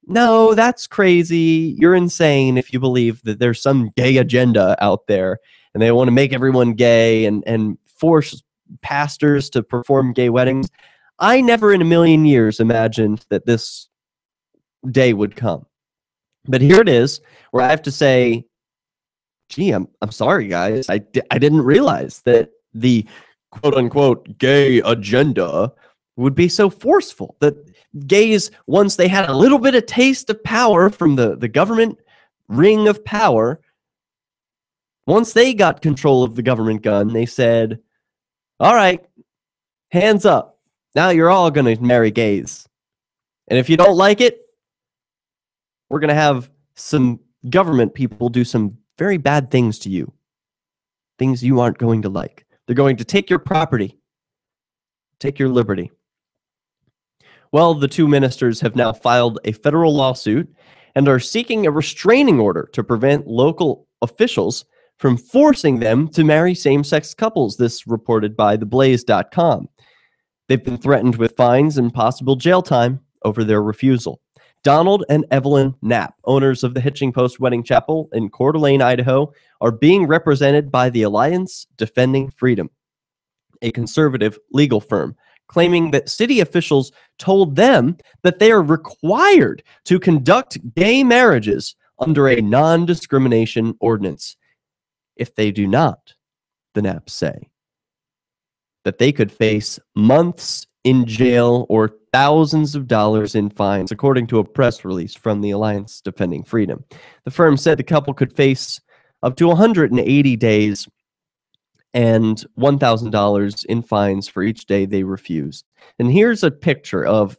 no, that's crazy. You're insane if you believe that there's some gay agenda out there and they want to make everyone gay and force pastors to perform gay weddings. I never in a million years imagined that this day would come. But here it is, where I have to say, gee, I'm sorry, guys. I didn't realize that the quote-unquote gay agenda would be so forceful, that gays, once they had a little bit of taste of power from the government ring of power, once they got control of the government gun, they said, all right, hands up. Now you're all going to marry gays. And if you don't like it, we're going to have some government people do some very bad things to you. Things you aren't going to like. They're going to take your property, take your liberty. Well, the two ministers have now filed a federal lawsuit and are seeking a restraining order to prevent local officials from forcing them to marry same-sex couples, this reported by theblaze.com. They've been threatened with fines and possible jail time over their refusal. Donald and Evelyn Knapp, owners of the Hitching Post Wedding Chapel in Coeur d'Alene, Idaho, are being represented by the Alliance Defending Freedom, a conservative legal firm, claiming that city officials told them that they are required to conduct gay marriages under a non-discrimination ordinance. If they do not, the Knapps say, that they could face months in jail or thousands of dollars in fines, according to a press release from the Alliance Defending Freedom. The firm said the couple could face up to 180 days and $1,000 in fines for each day they refuse. And here's a picture of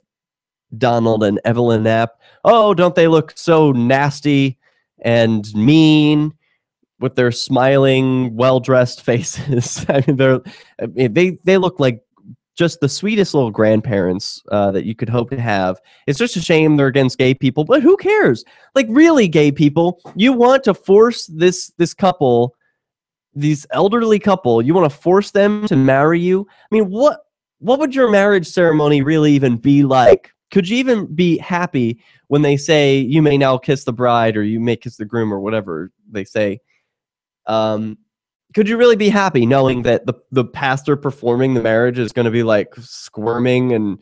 Donald and Evelyn Knapp. Oh, don't they look so nasty and mean with their smiling, well-dressed faces? I mean, they look like just the sweetest little grandparents that you could hope to have. It's just a shame they're against gay people, but who cares? Like, really, gay people, you want to force this couple, these elderly couple, you want to force them to marry you? I mean, what would your marriage ceremony really even be like? Could you even be happy when they say you may now kiss the bride or you may kiss the groom or whatever they say? Could you really be happy knowing that the pastor performing the marriage is going to be like squirming and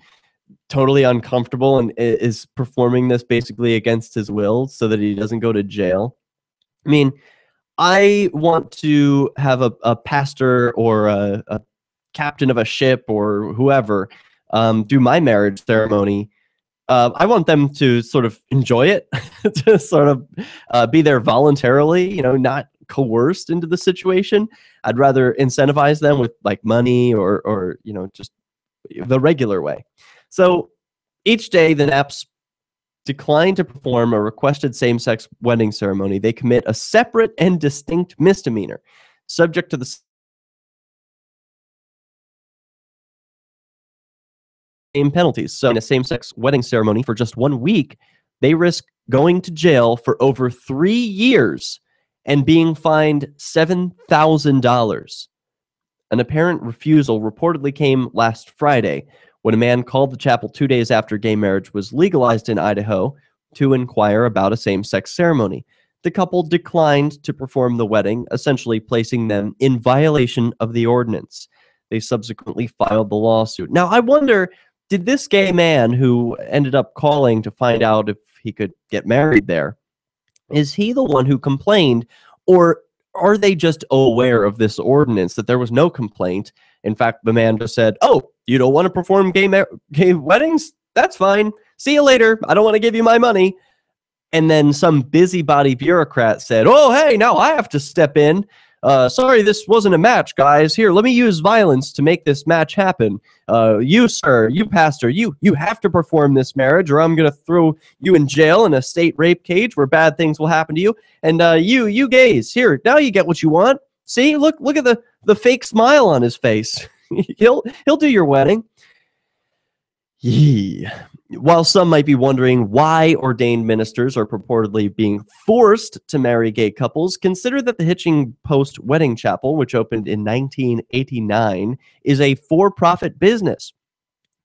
totally uncomfortable and is performing this basically against his will so that he doesn't go to jail? I mean, I want to have a pastor or a captain of a ship or whoever do my marriage ceremony. I want them to sort of enjoy it, to sort of be there voluntarily, not coerced into the situation. I'd rather incentivize them with like money or just the regular way. So each day the Knapps decline to perform a requested same-sex wedding ceremony, they commit a separate and distinct misdemeanor subject to the same penalties. So in a same-sex wedding ceremony for just 1 week, they risk going to jail for over 3 years and being fined $7,000. An apparent refusal reportedly came last Friday when a man called the chapel 2 days after gay marriage was legalized in Idaho to inquire about a same-sex ceremony. The couple declined to perform the wedding, essentially placing them in violation of the ordinance. They subsequently filed the lawsuit. Now, I wonder, did this gay man who ended up calling to find out if he could get married there, is he the one who complained, or are they just aware of this ordinance, that there was no complaint? In fact, the man just said, "Oh, you don't want to perform gay weddings? That's fine. See you later. I don't want to give you my money." And then some busybody bureaucrat said, "Oh, hey, now I have to step in. Sorry, this wasn't a match, guys. Here, let me use violence to make this match happen. You, sir, you, pastor, you have to perform this marriage, or I'm going to throw you in jail in a state rape cage where bad things will happen to you. And you gays, here, now you get what you want. See, look at the fake smile on his face. He'll do your wedding." Yee. While some might be wondering why ordained ministers are purportedly being forced to marry gay couples, consider that the Hitching Post Wedding Chapel, which opened in 1989, is a for-profit business,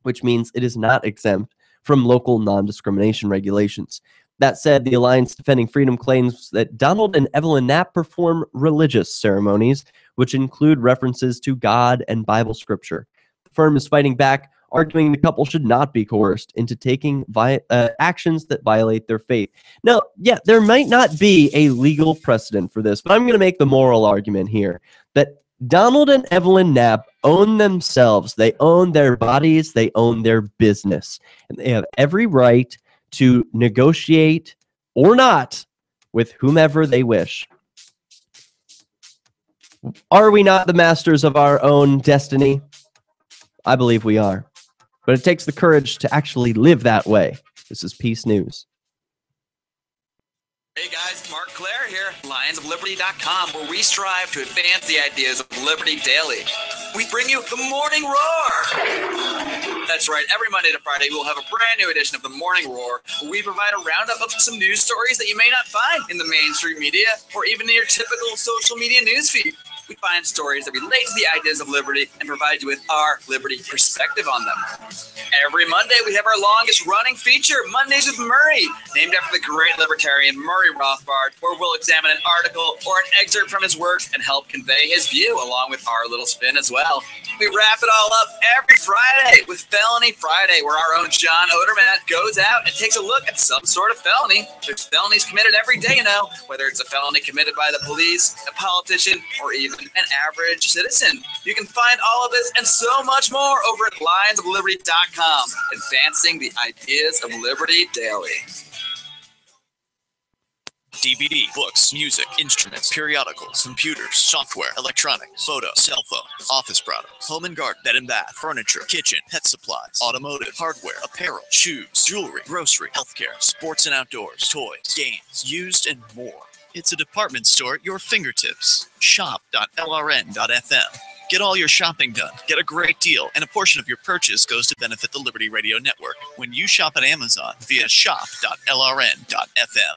which means it is not exempt from local non-discrimination regulations. That said, the Alliance Defending Freedom claims that Donald and Evelyn Knapp perform religious ceremonies, which include references to God and Bible scripture. The firm is fighting back, arguing the couple should not be coerced into taking actions that violate their faith. Now, yeah, there might not be a legal precedent for this, but I'm going to make the moral argument here that Donald and Evelyn Knapp own themselves. They own their bodies. They own their business. And they have every right to negotiate or not with whomever they wish. Are we not the masters of our own destiny? I believe we are. But it takes the courage to actually live that way. This is Peace News. Hey guys, Mark Claire here, lionsofliberty.com, where we strive to advance the ideas of liberty daily. We bring you the Morning Roar. That's right, every Monday to Friday we'll have a brand new edition of the Morning Roar, where we provide a roundup of some news stories that you may not find in the mainstream media or even in your typical social media newsfeed. We find stories that relate to the ideas of liberty and provide you with our liberty perspective on them. Every Monday, we have our longest running feature, Mondays with Murray, named after the great libertarian Murray Rothbard, where we'll examine an article or an excerpt from his works and help convey his view, along with our little spin as well. We wrap it all up every Friday with Felony Friday, where our own John Odermatt goes out and takes a look at some sort of felony. There's felonies committed every day, whether it's a felony committed by the police, a politician, or even an average citizen. You can find all of this and so much more over at lionsofliberty.com, advancing the ideas of liberty daily. DVD, books, music, instruments, periodicals, computers, software, electronics, photo, cell phones, office products, home and garden, bed and bath, furniture, kitchen, pet supplies, automotive, hardware, apparel, shoes, jewelry, grocery, healthcare, sports and outdoors, toys, games, used, and more. It's a department store at your fingertips. Shop.lrn.fm. Get all your shopping done, get a great deal, and a portion of your purchase goes to benefit the Liberty Radio Network when you shop at Amazon via shop.lrn.fm.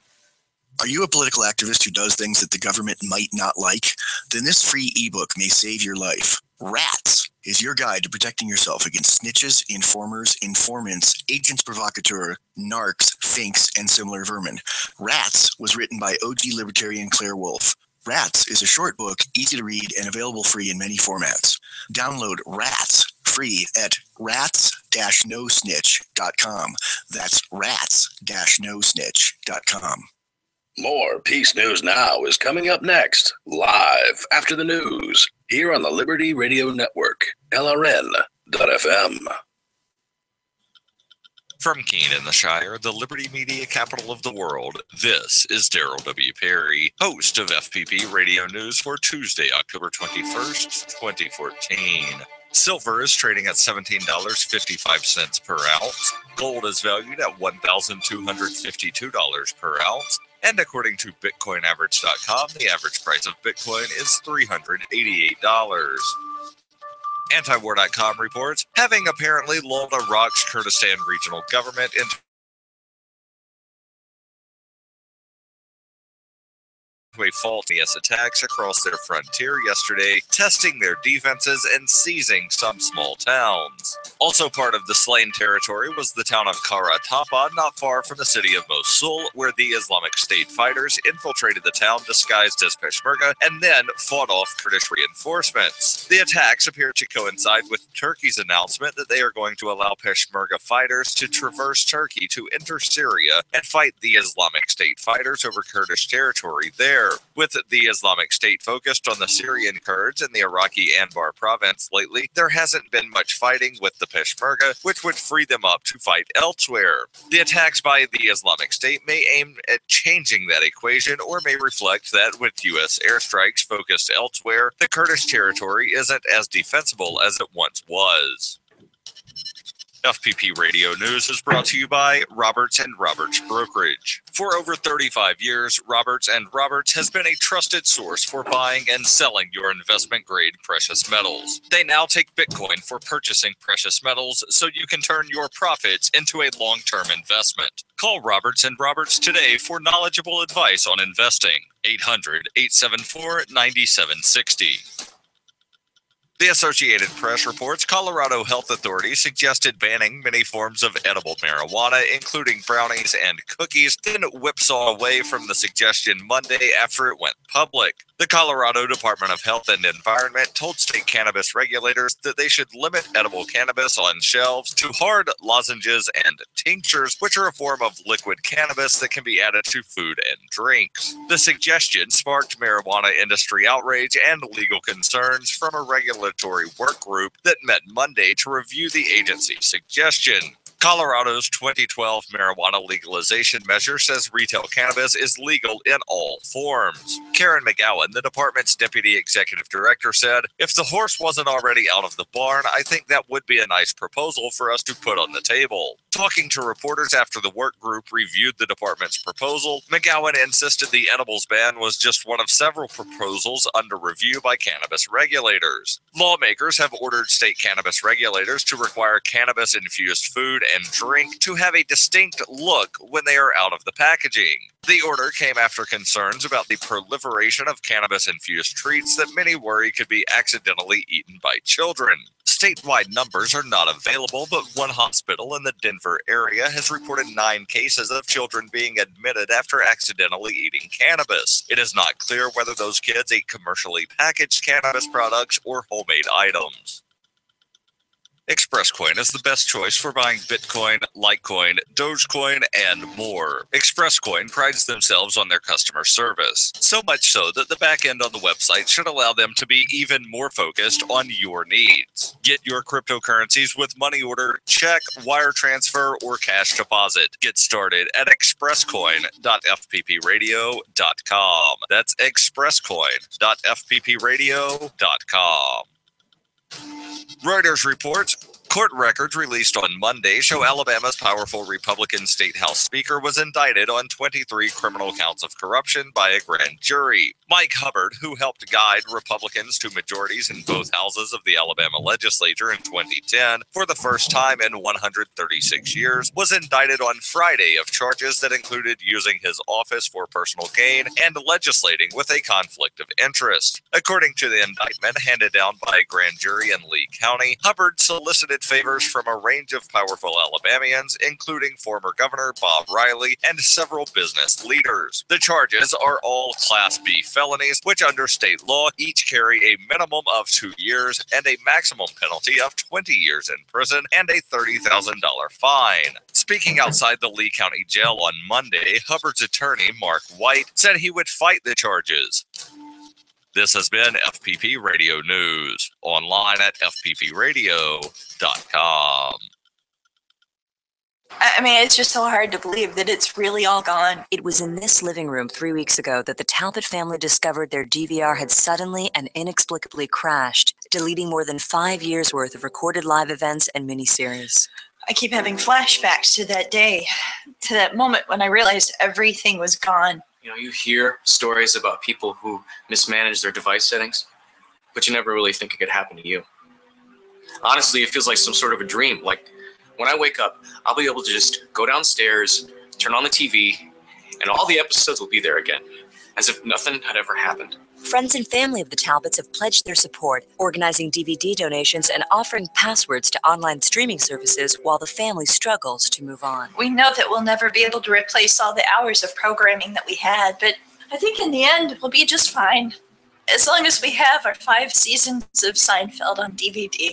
Are you a political activist who does things that the government might not like? Then this free ebook may save your life. Rats is your guide to protecting yourself against snitches, informers, informants, agents provocateur, narcs, finks, and similar vermin. Rats was written by OG libertarian Claire Wolfe. Rats is a short book, easy to read, and available free in many formats. Download Rats free at rats-nosnitch.com. That's rats-nosnitch.com. More Peace News Now is coming up next, live after the news, here on the Liberty Radio Network, LRN.FM. From Keene in the Shire, the Liberty Media capital of the world, this is Daryl W. Perry, host of FPP Radio News for Tuesday, October 21st, 2014. Silver is trading at $17.55 per ounce. Gold is valued at $1,252 per ounce. And according to BitcoinAverage.com, the average price of Bitcoin is $388. Antiwar.com reports, having apparently lulled Iraq's Kurdistan regional government into to a faulty attacks across their frontier yesterday, testing their defenses and seizing some small towns. Also part of the slain territory was the town of Karatapa, not far from the city of Mosul, where the Islamic State fighters infiltrated the town disguised as Peshmerga and then fought off Kurdish reinforcements. The attacks appear to coincide with Turkey's announcement that they are going to allow Peshmerga fighters to traverse Turkey to enter Syria and fight the Islamic State fighters over Kurdish territory there. With the Islamic State focused on the Syrian Kurds in the Iraqi Anbar province lately, there hasn't been much fighting with the Peshmerga, which would free them up to fight elsewhere. The attacks by the Islamic State may aim at changing that equation or may reflect that with U.S. airstrikes focused elsewhere, the Kurdish territory isn't as defensible as it once was. FPP Radio News is brought to you by Roberts & Roberts Brokerage. For over 35 years, Roberts & Roberts has been a trusted source for buying and selling your investment-grade precious metals. They now take Bitcoin for purchasing precious metals so you can turn your profits into a long-term investment. Call Roberts & Roberts today for knowledgeable advice on investing. 800-874-9760. The Associated Press reports Colorado health authorities suggested banning many forms of edible marijuana, including brownies and cookies, then whipsaw away from the suggestion Monday after it went public. The Colorado Department of Health and Environment told state cannabis regulators that they should limit edible cannabis on shelves to hard lozenges and tinctures, which are a form of liquid cannabis that can be added to food and drinks. The suggestion sparked marijuana industry outrage and legal concerns from a regulatory work group that met Monday to review the agency's suggestion. Colorado's 2012 marijuana legalization measure says retail cannabis is legal in all forms. Karen McGowan, the department's deputy executive director, said, "If the horse wasn't already out of the barn, I think that would be a nice proposal for us to put on the table." Talking to reporters after the work group reviewed the department's proposal, McGowan insisted the edibles ban was just one of several proposals under review by cannabis regulators. Lawmakers have ordered state cannabis regulators to require cannabis-infused food and drink to have a distinct look when they are out of the packaging. The order came after concerns about the proliferation of cannabis-infused treats that many worry could be accidentally eaten by children. Statewide numbers are not available, but one hospital in the Denver area has reported 9 cases of children being admitted after accidentally eating cannabis. It is not clear whether those kids ate commercially packaged cannabis products or homemade items. ExpressCoin is the best choice for buying Bitcoin, Litecoin, Dogecoin, and more. ExpressCoin prides themselves on their customer service, so much so that the back end on the website should allow them to be even more focused on your needs. Get your cryptocurrencies with money order, check, wire transfer, or cash deposit. Get started at expresscoin.fppradio.com. That's expresscoin.fppradio.com. Reuters reports court records released on Monday show Alabama's powerful Republican State House Speaker was indicted on 23 criminal counts of corruption by a grand jury. Mike Hubbard, who helped guide Republicans to majorities in both houses of the Alabama legislature in 2010 for the first time in 136 years, was indicted on Friday of charges that included using his office for personal gain and legislating with a conflict of interest. According to the indictment handed down by a grand jury in Lee County, Hubbard solicited favors from a range of powerful Alabamians, including former Governor Bob Riley and several business leaders. The charges are all Class B felonies, which under state law each carry a minimum of 2 years and a maximum penalty of 20 years in prison and a $30,000 fine. Speaking outside the Lee County Jail on Monday, Hubbard's attorney, Mark White, said he would fight the charges. This has been FPP Radio News, online at fppradio.com. I mean, it's just so hard to believe that it's really all gone. It was in this living room 3 weeks ago that the Talbot family discovered their DVR had suddenly and inexplicably crashed, deleting more than 5 years' worth of recorded live events and miniseries. I keep having flashbacks to that day, to that moment when I realized everything was gone. You know, you hear stories about people who mismanage their device settings, but you never really think it could happen to you. Honestly, it feels like some sort of a dream. Like, when I wake up, I'll be able to just go downstairs, turn on the TV, and all the episodes will be there again. as if nothing had ever happened. Friends and family of the Talbots have pledged their support, organizing DVD donations and offering passwords to online streaming services while the family struggles to move on. We know that we'll never be able to replace all the hours of programming that we had, but I think in the end we'll be just fine. As long as we have our 5 seasons of Seinfeld on DVD.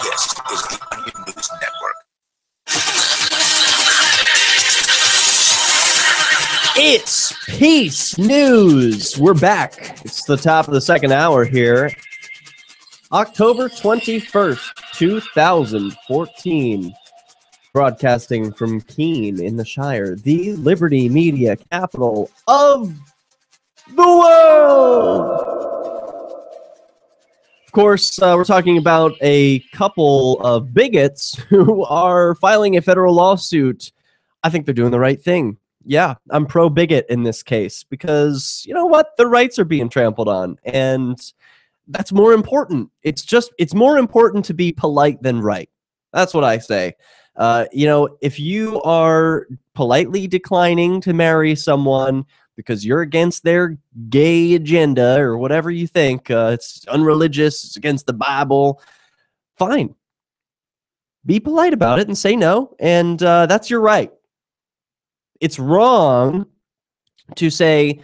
This is the Onion News Network. It's Peace News. We're back. It's the top of the second hour here. October 21st, 2014. Broadcasting from Keene in the Shire, the Liberty Media capital of the world. Of course, we're talking about a couple of bigots who are filing a federal lawsuit. I think they're doing the right thing. Yeah, I'm pro-bigot in this case because, you know what? Their rights are being trampled on, and that's more important. It's more important to be polite than right. That's what I say. If you are politely declining to marry someone because you're against their gay agenda or whatever you think, it's unreligious, it's against the Bible, fine. Be polite about it and say no, and that's your right. It's wrong to say,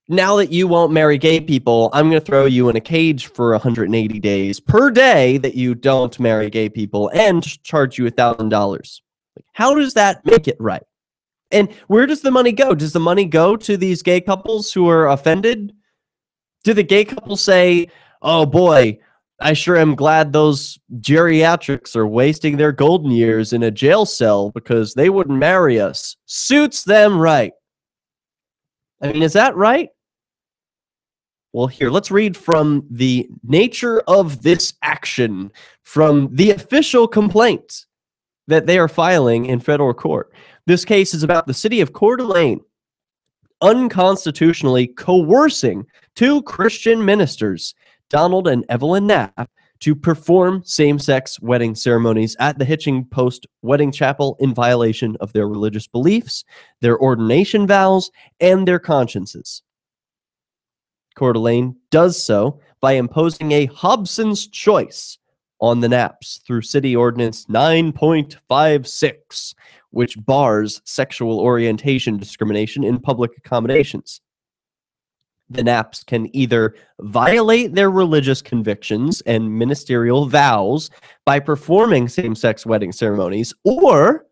now that you won't marry gay people, I'm going to throw you in a cage for 180 days per day that you don't marry gay people and charge you $1,000. How does that make it right? And where does the money go? Does the money go to these gay couples who are offended? Do the gay couples say, oh boy, I sure am glad those geriatrics are wasting their golden years in a jail cell because they wouldn't marry us? Suits them right. I mean, is that right? Well, here, let's read from the nature of this action from the official complaint that they are filing in federal court. This case is about the city of Coeur d'Alene unconstitutionally coercing 2 Christian ministers, Donald and Evelyn Knapp, to perform same-sex wedding ceremonies at the Hitching Post Wedding Chapel in violation of their religious beliefs, their ordination vows, and their consciences. Coeur d'Alene does so by imposing a Hobson's choice on the Knapps through City Ordinance 9.56, which bars sexual orientation discrimination in public accommodations. The Knapps can either violate their religious convictions and ministerial vows by performing same-sex wedding ceremonies, or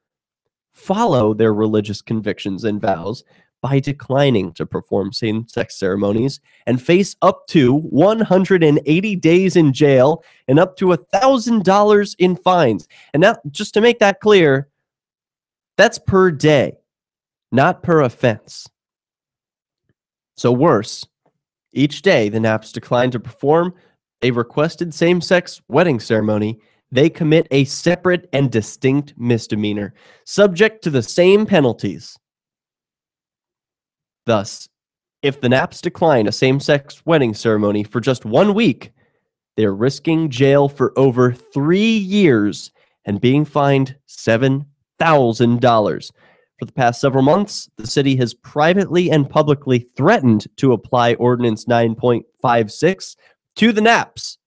follow their religious convictions and vows by declining to perform same-sex ceremonies and face up to 180 days in jail and up to $1,000 in fines. And now, just to make that clear, that's per day, not per offense. So worse, each day the Knapps decline to perform a requested same-sex wedding ceremony, they commit a separate and distinct misdemeanor, subject to the same penalties. Thus, if the Knapps decline a same-sex wedding ceremony for just 1 week, they're risking jail for over 3 years and being fined $7,000. For the past several months, the city has privately and publicly threatened to apply Ordinance 9.56 to the Knapps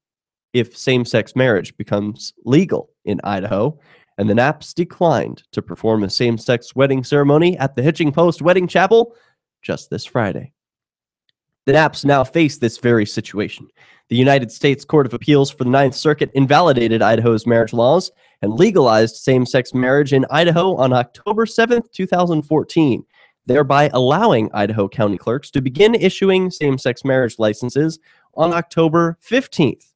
if same-sex marriage becomes legal in Idaho, and the Knapps declined to perform a same-sex wedding ceremony at the Hitching Post Wedding Chapel just this Friday. The Knapps now face this very situation. The United States Court of Appeals for the Ninth Circuit invalidated Idaho's marriage laws and legalized same-sex marriage in Idaho on October 7th, 2014, thereby allowing Idaho county clerks to begin issuing same-sex marriage licenses on October 15th.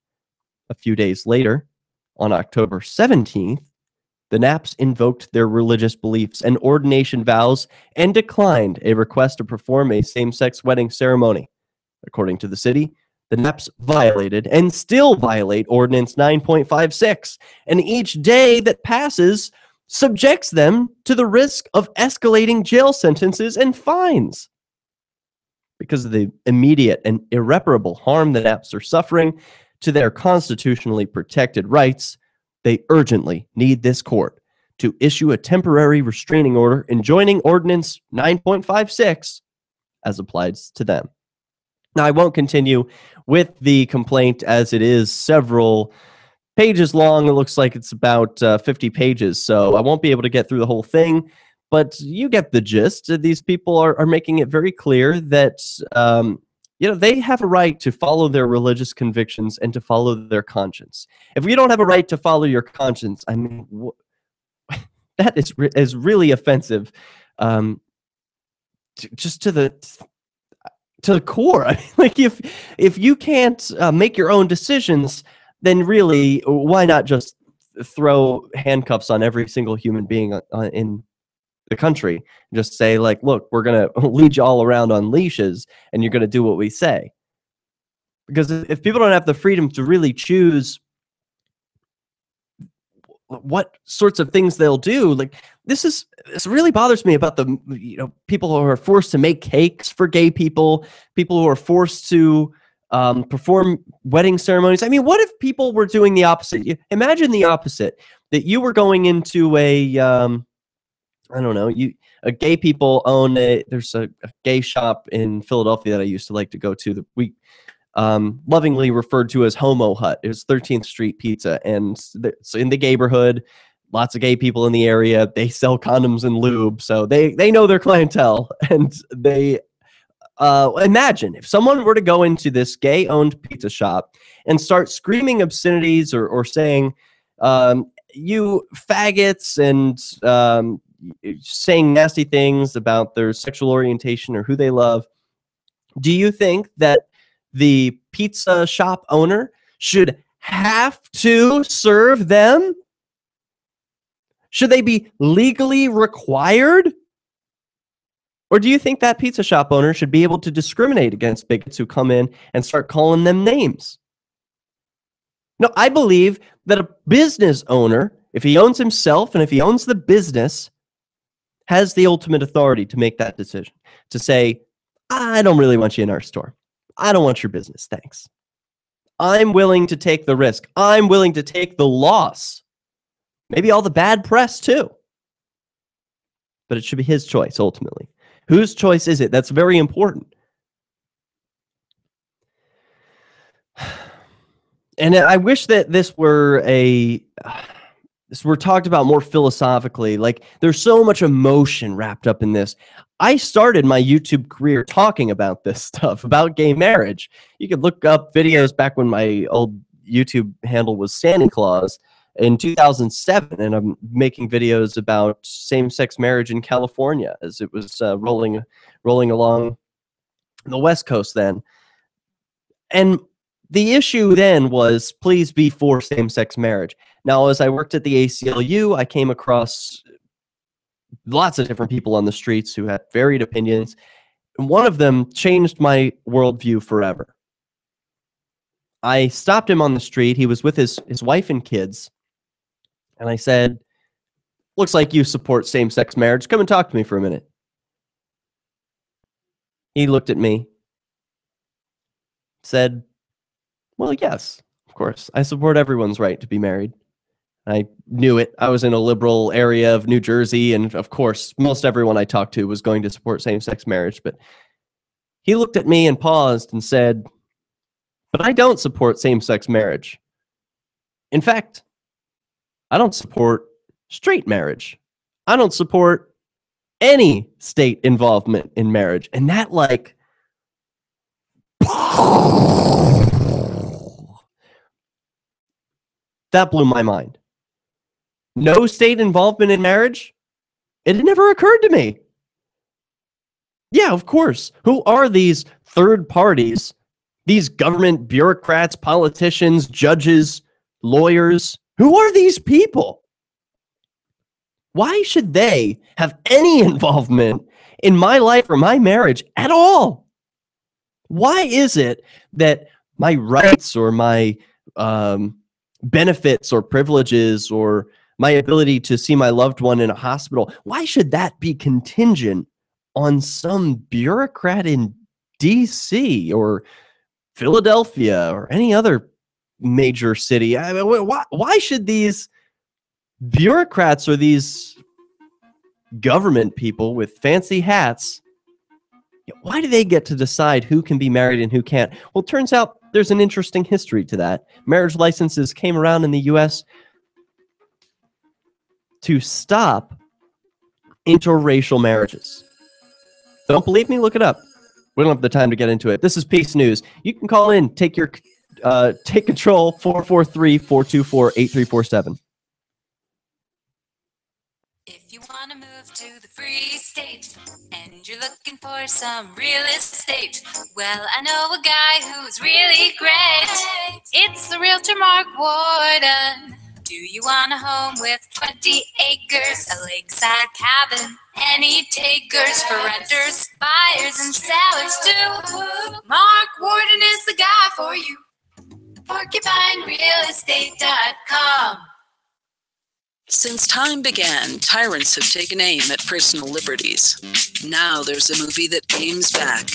A few days later, on October 17th, the Knapps invoked their religious beliefs and ordination vows and declined a request to perform a same-sex wedding ceremony. According to the city, the Knapps violated and still violate Ordinance 9.56, and each day that passes subjects them to the risk of escalating jail sentences and fines. Because of the immediate and irreparable harm the Knapps are suffering to their constitutionally protected rights, they urgently need this court to issue a temporary restraining order enjoining Ordinance 9.56 as applies to them. Now, I won't continue with the complaint as it is several pages long. It looks like it's about 50 pages, so I won't be able to get through the whole thing, but you get the gist. These people are making it very clear that they have a right to follow their religious convictions and to follow their conscience. If you don't have a right to follow your conscience, I mean, that is really offensive, just to the core. I mean, like if you can't make your own decisions, then really, why not just throw handcuffs on every single human being in the country? Just say, like, look, we're going to lead you all around on leashes, and you're going to do what we say. Because if people don't have the freedom to really choose what sorts of things they'll do, like, this really bothers me about the people who are forced to make cakes for gay people who are forced to perform wedding ceremonies. I mean, what if people were doing the opposite? Imagine the opposite, that you were going into a gay people own there's a gay shop in Philadelphia that I used to like to go to, that we lovingly referred to as Homo Hut. It was 13th Street Pizza, and so in the gayborhood, lots of gay people in the area. They sell condoms and lube, so they know their clientele, and they imagine if someone were to go into this gay-owned pizza shop and start screaming obscenities or saying, you faggots, and saying nasty things about their sexual orientation or who they love. Do you think that the pizza shop owner should have to serve them? Should they be legally required? Or do you think that pizza shop owner should be able to discriminate against bigots who come in and start calling them names? No, I believe that a business owner, if he owns himself and if he owns the business, has the ultimate authority to make that decision. To say, I don't really want you in our store. I don't want your business, thanks. I'm willing to take the risk. I'm willing to take the loss. Maybe all the bad press too. But it should be his choice, ultimately. Whose choice is it? That's very important. And I wish that this were talked about more philosophically. Like, there's so much emotion wrapped up in this. I started my YouTube career talking about this stuff, about gay marriage. You could look up videos back when my old YouTube handle was Santa Claus in 2007, and I'm making videos about same-sex marriage in California as it was rolling along the West Coast then. And the issue then was, please be for same-sex marriage. Now, as I worked at the ACLU, I came across lots of different people on the streets who had varied opinions. And one of them changed my worldview forever. I stopped him on the street. He was with his wife and kids. And I said, looks like you support same-sex marriage. Come and talk to me for a minute. He looked at me, said, well, yes, of course. I support everyone's right to be married. I knew it. I was in a liberal area of New Jersey, and of course, most everyone I talked to was going to support same-sex marriage. But he looked at me and paused and said, but I don't support same-sex marriage. In fact, I don't support straight marriage. I don't support any state involvement in marriage. And that, like, that blew my mind. No state involvement in marriage? It had never occurred to me. Yeah, of course. Who are these third parties? These government bureaucrats, politicians, judges, lawyers? Who are these people? Why should they have any involvement in my life or my marriage at all? Why is it that my rights or my benefits or privileges or my ability to see my loved one in a hospital, why should that be contingent on some bureaucrat in DC or Philadelphia or any other major city? I mean, why should these bureaucrats or these government people with fancy hats Why do they get to decide who can be married and who can't? Well, it turns out there's an interesting history to that. Marriage licenses came around in the U.S. to stop interracial marriages. Don't believe me? Look it up. We don't have the time to get into it. This is Peace News. You can call in, take control, 443-424-8347. If you want to move to the free state and you're looking for some real estate, well, I know a guy who's really great. It's the realtor Mark Warden. Do you want a home with 20 acres, a lakeside cabin, any takers for renters, buyers, and sellers too? Mark Warden is the guy for you. PorcupineRealEstate.com. Since time began, tyrants have taken aim at personal liberties. Now there's a movie that aims back.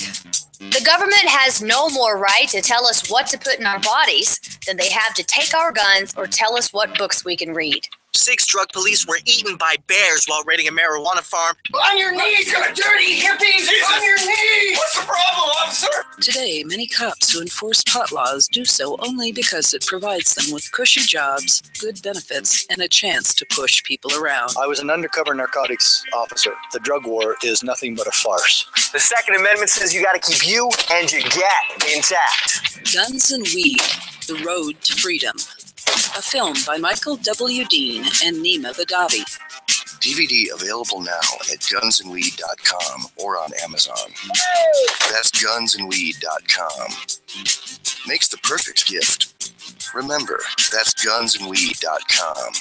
The government has no more right to tell us what to put in our bodies than they have to take our guns or tell us what books we can read. 6 drug police were eaten by bears while raiding a marijuana farm. On your knees, you dirty hippies! Jesus. On your knees! What's the problem, officer? Today, many cops who enforce pot laws do so only because it provides them with cushy jobs, good benefits, and a chance to push people around. I was an undercover narcotics officer. The drug war is nothing but a farce. The Second Amendment says you gotta keep you and your gat intact. Guns and Weed, The Road to Freedom. A film by Michael W. Dean and Nima Vadavi. DVD available now at gunsandweed.com or on Amazon. That's gunsandweed.com. Makes the perfect gift. Remember, that's gunsandweed.com.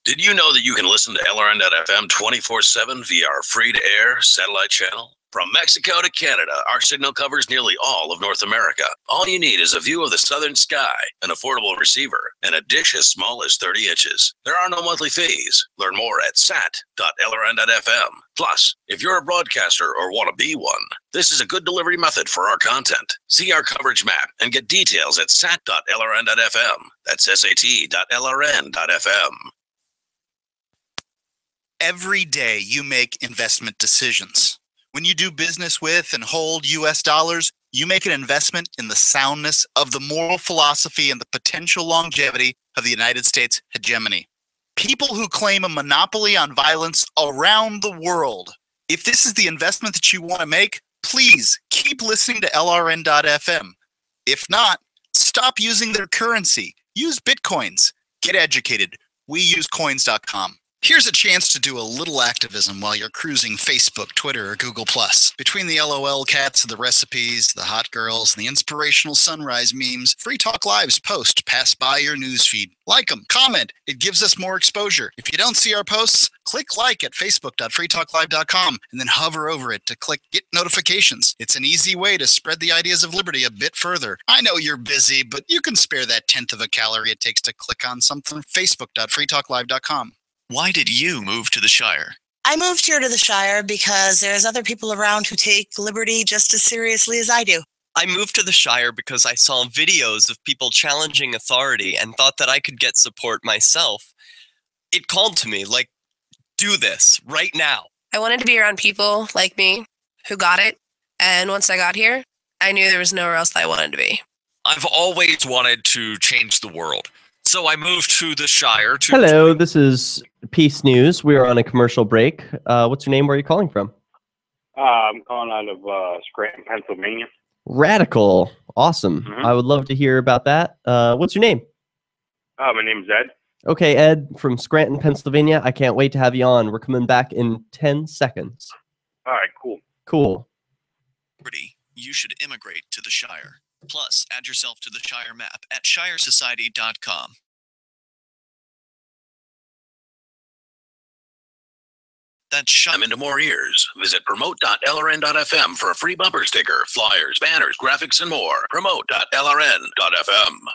Did you know that you can listen to LRN.FM 24/7 via our free-to-air satellite channel? From Mexico to Canada, our signal covers nearly all of North America. All you need is a view of the southern sky, an affordable receiver, and a dish as small as 30 inches. There are no monthly fees. Learn more at sat.lrn.fm. Plus, if you're a broadcaster or want to be one, this is a good delivery method for our content. See our coverage map and get details at sat.lrn.fm. That's sat.lrn.fm. Every day you make investment decisions. When you do business with and hold U.S. dollars, you make an investment in the soundness of the moral philosophy and the potential longevity of the United States hegemony. People who claim a monopoly on violence around the world. If this is the investment that you want to make, please keep listening to LRN.FM. If not, stop using their currency. Use Bitcoins. Get educated. We use coins.com. Here's a chance to do a little activism while you're cruising Facebook, Twitter, or Google+. Between the LOL cats, the recipes, the hot girls, and the inspirational sunrise memes, Free Talk Live's posts pass by your newsfeed. Like them, comment. It gives us more exposure. If you don't see our posts, click like at facebook.freetalklive.com and then hover over it to click Get Notifications. It's an easy way to spread the ideas of liberty a bit further. I know you're busy, but you can spare that 1/10 of a calorie it takes to click on something. facebook.freetalklive.com. Why did you move to the Shire? I moved here to the Shire because there's other people around who take liberty just as seriously as I do. I moved to the Shire because I saw videos of people challenging authority and thought that I could get support myself. It called to me, like, do this right now. I wanted to be around people like me who got it. And once I got here, I knew there was nowhere else that I wanted to be. I've always wanted to change the world. So I moved to the Shire to... Hello, this is Peace News. We are on a commercial break. What's your name? Where are you calling from? I'm calling out of Scranton, Pennsylvania. Radical. Awesome. Mm-hmm. I would love to hear about that. What's your name? My name's Ed. Okay, Ed from Scranton, Pennsylvania. I can't wait to have you on. We're coming back in 10 seconds. All right, cool. Cool. You should immigrate to the Shire. Plus, add yourself to the Shire map at shiresociety.com. That's shut into more ears. Visit promote.lrn.fm for a free bumper sticker, flyers, banners, graphics, and more. Promote.lrn.fm.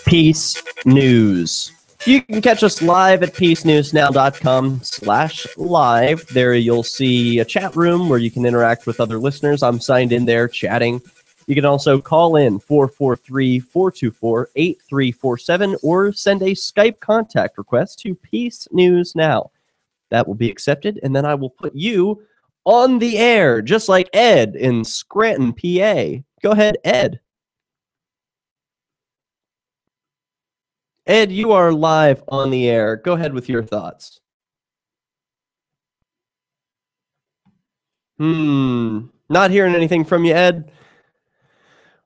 Peace News. You can catch us live at peacenewsnow.com/live. There you'll see a chat room where you can interact with other listeners. I'm signed in there chatting. You can also call in 443-424-8347 or send a Skype contact request to Peace News Now. That will be accepted, and then I will put you on the air, just like Ed in Scranton, PA. Go ahead, Ed. Ed, you are live on the air. Go ahead with your thoughts. Not hearing anything from you, Ed.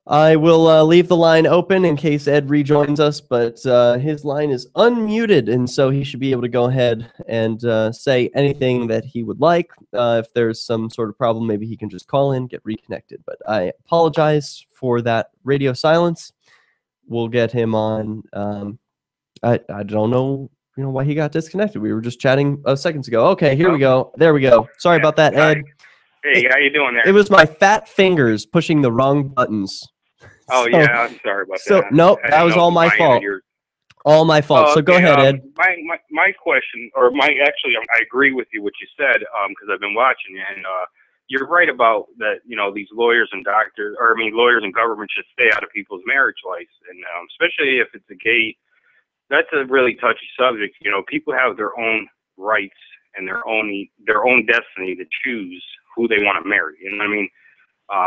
I will leave the line open in case Ed rejoins us, but his line is unmuted, and so he should be able to go ahead and say anything that he would like. If there's some sort of problem, maybe he can just call in, get reconnected. But I apologize for that radio silence. We'll get him on. I don't know, why he got disconnected. We were just chatting seconds ago. Okay, here we go. There we go. Sorry about that, Ed. Hey, how you doing there? It was my fat fingers pushing the wrong buttons. Oh, So- yeah, I'm sorry about that. Nope, I that didn't was know all if my mine or fault. yours. All my fault. So go okay, ahead, Ed. My question, or I agree with you what you said, because I've been watching you, and you're right about that. These lawyers and doctors, lawyers and government should stay out of people's marriage lives, and especially if it's a gay. That's a really touchy subject. People have their own rights and their own destiny to choose who they want to marry. You know what I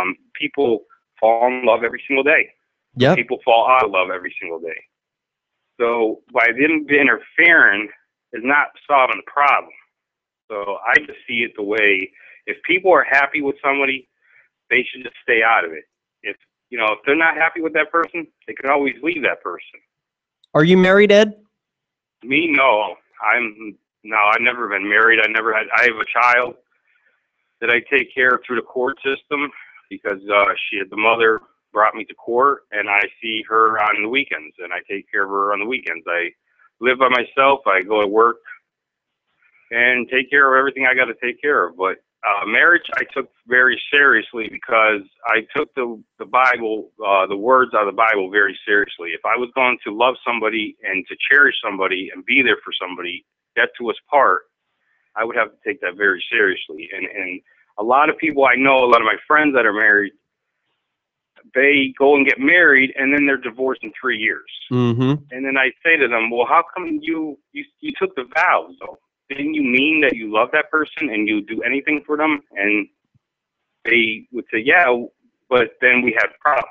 mean? People fall in love every single day. Yep. People fall out of love every single day. So by them interfering is not solving the problem. So I just see it the way, if people are happy with somebody, they should just stay out of it. If they're not happy with that person, they can always leave that person. Are you married, Ed? Me, no. I've never been married. I have a child that I take care of through the court system because the mother brought me to court, and I see her on the weekends, and I take care of her on the weekends. I live by myself. I go to work and take care of everything I got to take care of. But marriage I took very seriously because I took the Bible, the words out of the Bible very seriously. If I was going to love somebody and to cherish somebody and be there for somebody, death to us part, I would have to take that very seriously. And a lot of people I know, a lot of my friends that are married, they go and get married and then they're divorced in 3 years. Mm-hmm. And then I say to them, well, how come you took the vows though? Didn't you mean that you love that person and you do anything for them? And they would say, yeah, but then we had problems.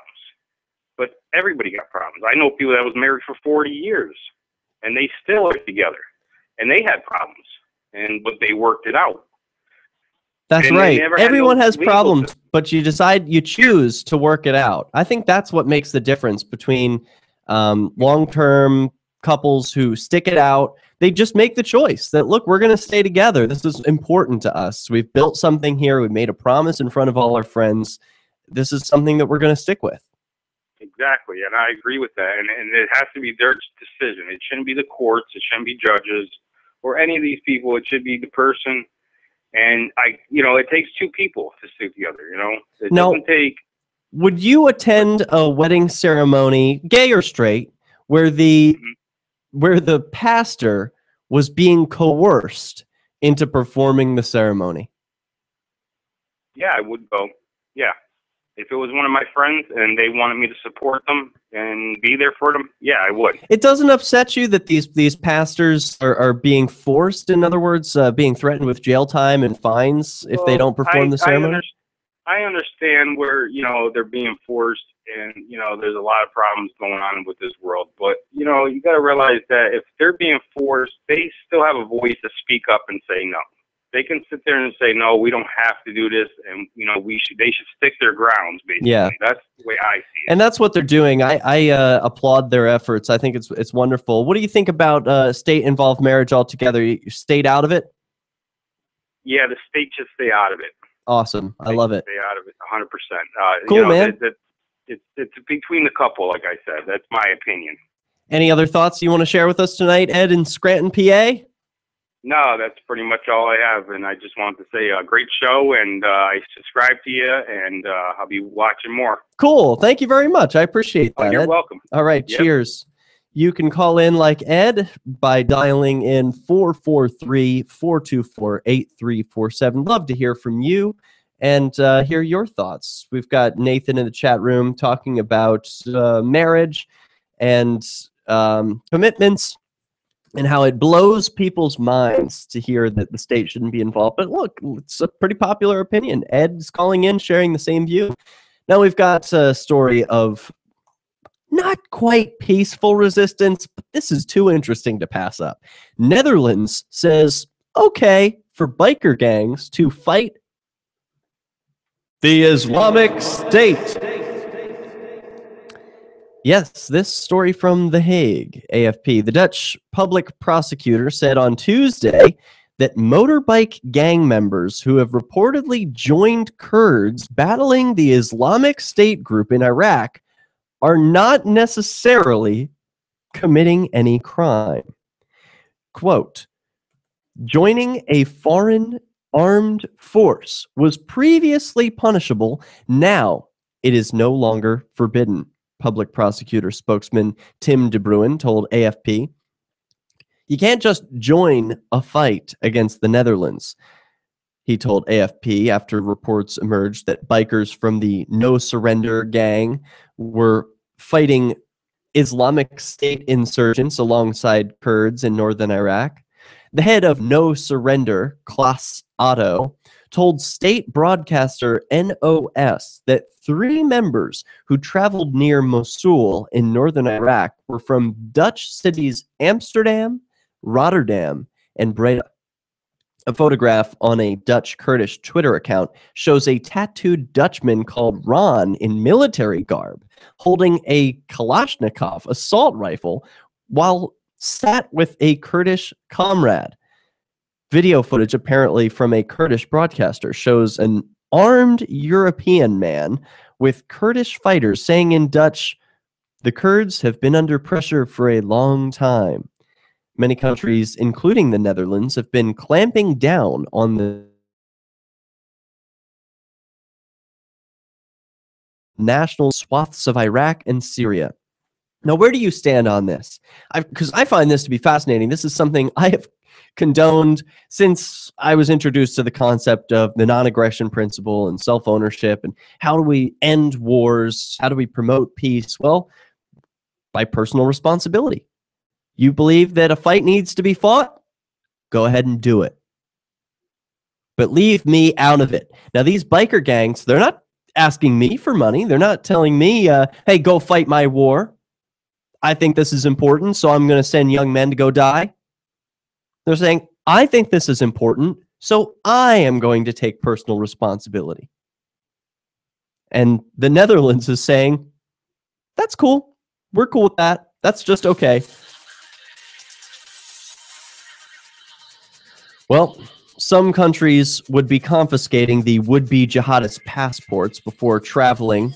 But everybody got problems. I know people that was married for 40 years and they still are together and they had problems, but they worked it out. That's And right. they never had Everyone no has legal problems, but you choose to work it out. I think that's what makes the difference between long-term couples who stick it out. They just make the choice that, look, we're going to stay together. This is important to us. We've built something here. We've made a promise in front of all our friends. This is something that we're going to stick with. Exactly, and I agree with that. And it has to be their decision. It shouldn't be the courts. It shouldn't be judges or any of these people. It should be the person. And it takes two people to stick together. It doesn't take. Would you attend a wedding ceremony, gay or straight, where the pastor was being coerced into performing the ceremony? Yeah, I would go. Yeah. If it was one of my friends and they wanted me to support them and be there for them, yeah, I would. It doesn't upset you that these pastors are being forced, in other words, being threatened with jail time and fines if they don't perform the ceremony? I understand where, they're being forced and, there's a lot of problems going on with this world. But, you got to realize that if they're being forced, they still have a voice to speak up and say no. They can sit there and say, no, we don't have to do this. And, they should stick their grounds, basically. Yeah. That's the way I see it. And that's what they're doing. I applaud their efforts. I think it's wonderful. What do you think about state-involved marriage altogether? You stayed out of it? Yeah, the state should stay out of it. Awesome. I love it. Stay out of it 100%. Cool, man. It's between the couple, like I said. That's my opinion. Any other thoughts you want to share with us tonight, Ed, in Scranton, PA? No, that's pretty much all I have. And I just wanted to say a great show, and I subscribe to you, and I'll be watching more. Cool. Thank you very much. I appreciate that. Oh, you're Ed. welcome. All right. Yep. Cheers. You can call in like Ed by dialing in 443-424-8347. Love to hear from you and hear your thoughts. We've got Nathan in the chat room talking about marriage and commitments. and how it blows people's minds to hear that the state shouldn't be involved. But look, it's a pretty popular opinion. Ed's calling in, sharing the same view. Now we've got a story of not quite peaceful resistance, but this is too interesting to pass up. Netherlands says, okay, for biker gangs to fight the Islamic State. Yes, this story from The Hague, AFP. The Dutch public prosecutor said on Tuesday that motorbike gang members who have reportedly joined Kurds battling the Islamic State group in Iraq are not necessarily committing any crime. Quote, joining a foreign armed force was previously punishable. Now it is no longer forbidden. Public prosecutor spokesman Tim de Bruin told AFP. You can't just join a fight against the Netherlands, he told AFP after reports emerged that bikers from the No Surrender gang were fighting Islamic State insurgents alongside Kurds in northern Iraq. The head of No Surrender, Klaas Otto, told state broadcaster NOS that 3 members who traveled near Mosul in northern Iraq were from Dutch cities Amsterdam, Rotterdam, and Breda. A photograph on a Dutch Kurdish Twitter account shows a tattooed Dutchman called Ron in military garb holding a Kalashnikov assault rifle while sat with a Kurdish comrade. Video footage, apparently from a Kurdish broadcaster, shows an armed European man with Kurdish fighters saying in Dutch, "The Kurds have been under pressure for a long time." Many countries, including the Netherlands, have been clamping down on the national swaths of Iraq and Syria. Now, where do you stand on this? Because I find this to be fascinating. This is something I have condoned since I was introduced to the concept of the non-aggression principle and self-ownership and how do we end wars? How do we promote peace? Well, by personal responsibility. You believe that a fight needs to be fought? Go ahead and do it. But leave me out of it. Now, these biker gangs, they're not asking me for money. They're not telling me, hey, go fight my war. I think this is important, so I'm going to send young men to go die. They're saying, I think this is important, so I am going to take personal responsibility. And the Netherlands is saying, that's cool. We're cool with that. That's just okay. Well, some countries would be confiscating the would-be jihadist passports before traveling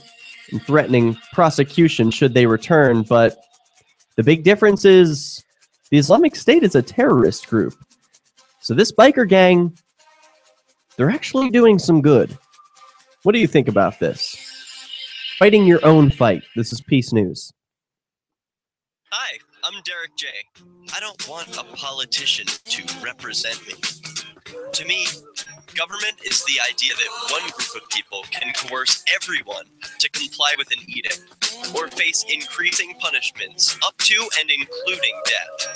and threatening prosecution should they return, but the big difference is the Islamic State is a terrorist group. So this biker gang, they're actually doing some good. What do you think about this? Fighting your own fight. This is Peace News. Hi, I'm DerrickJ. I don't want a politician to represent me. To me, government is the idea that one group of people can coerce everyone to comply with an edict or face increasing punishments up to and including death.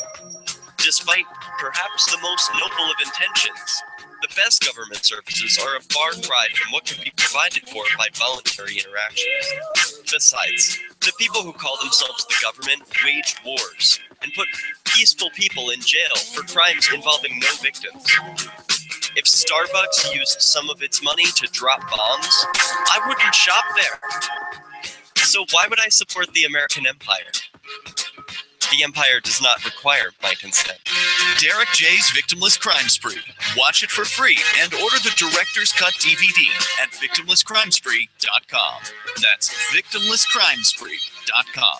Despite perhaps the most noble of intentions, the best government services are a far cry from what can be provided for by voluntary interactions. Besides, the people who call themselves the government wage wars and put peaceful people in jail for crimes involving no victims. If Starbucks used some of its money to drop bombs, I wouldn't shop there. So why would I support the American empire? The empire does not require my consent. DerrickJ's Victimless Crime Spree. Watch it for free and order the Director's Cut DVD at victimlesscrimespree.com. That's victimlesscrimespree.com.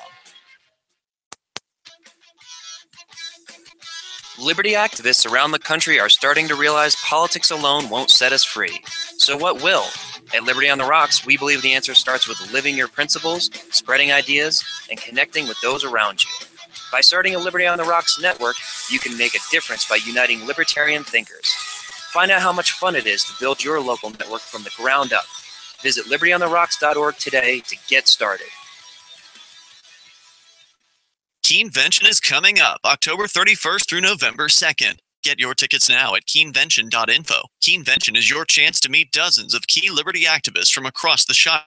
Liberty activists around the country are starting to realize politics alone won't set us free. So what will? At Liberty on the Rocks, we believe the answer starts with living your principles, spreading ideas, and connecting with those around you. By starting a Liberty on the Rocks network, you can make a difference by uniting libertarian thinkers. Find out how much fun it is to build your local network from the ground up. Visit libertyontherocks.org today to get started. Keenvention is coming up October 31st through November 2nd. Get your tickets now at keenvention.info. Keenvention is your chance to meet dozens of key liberty activists from across the Shire.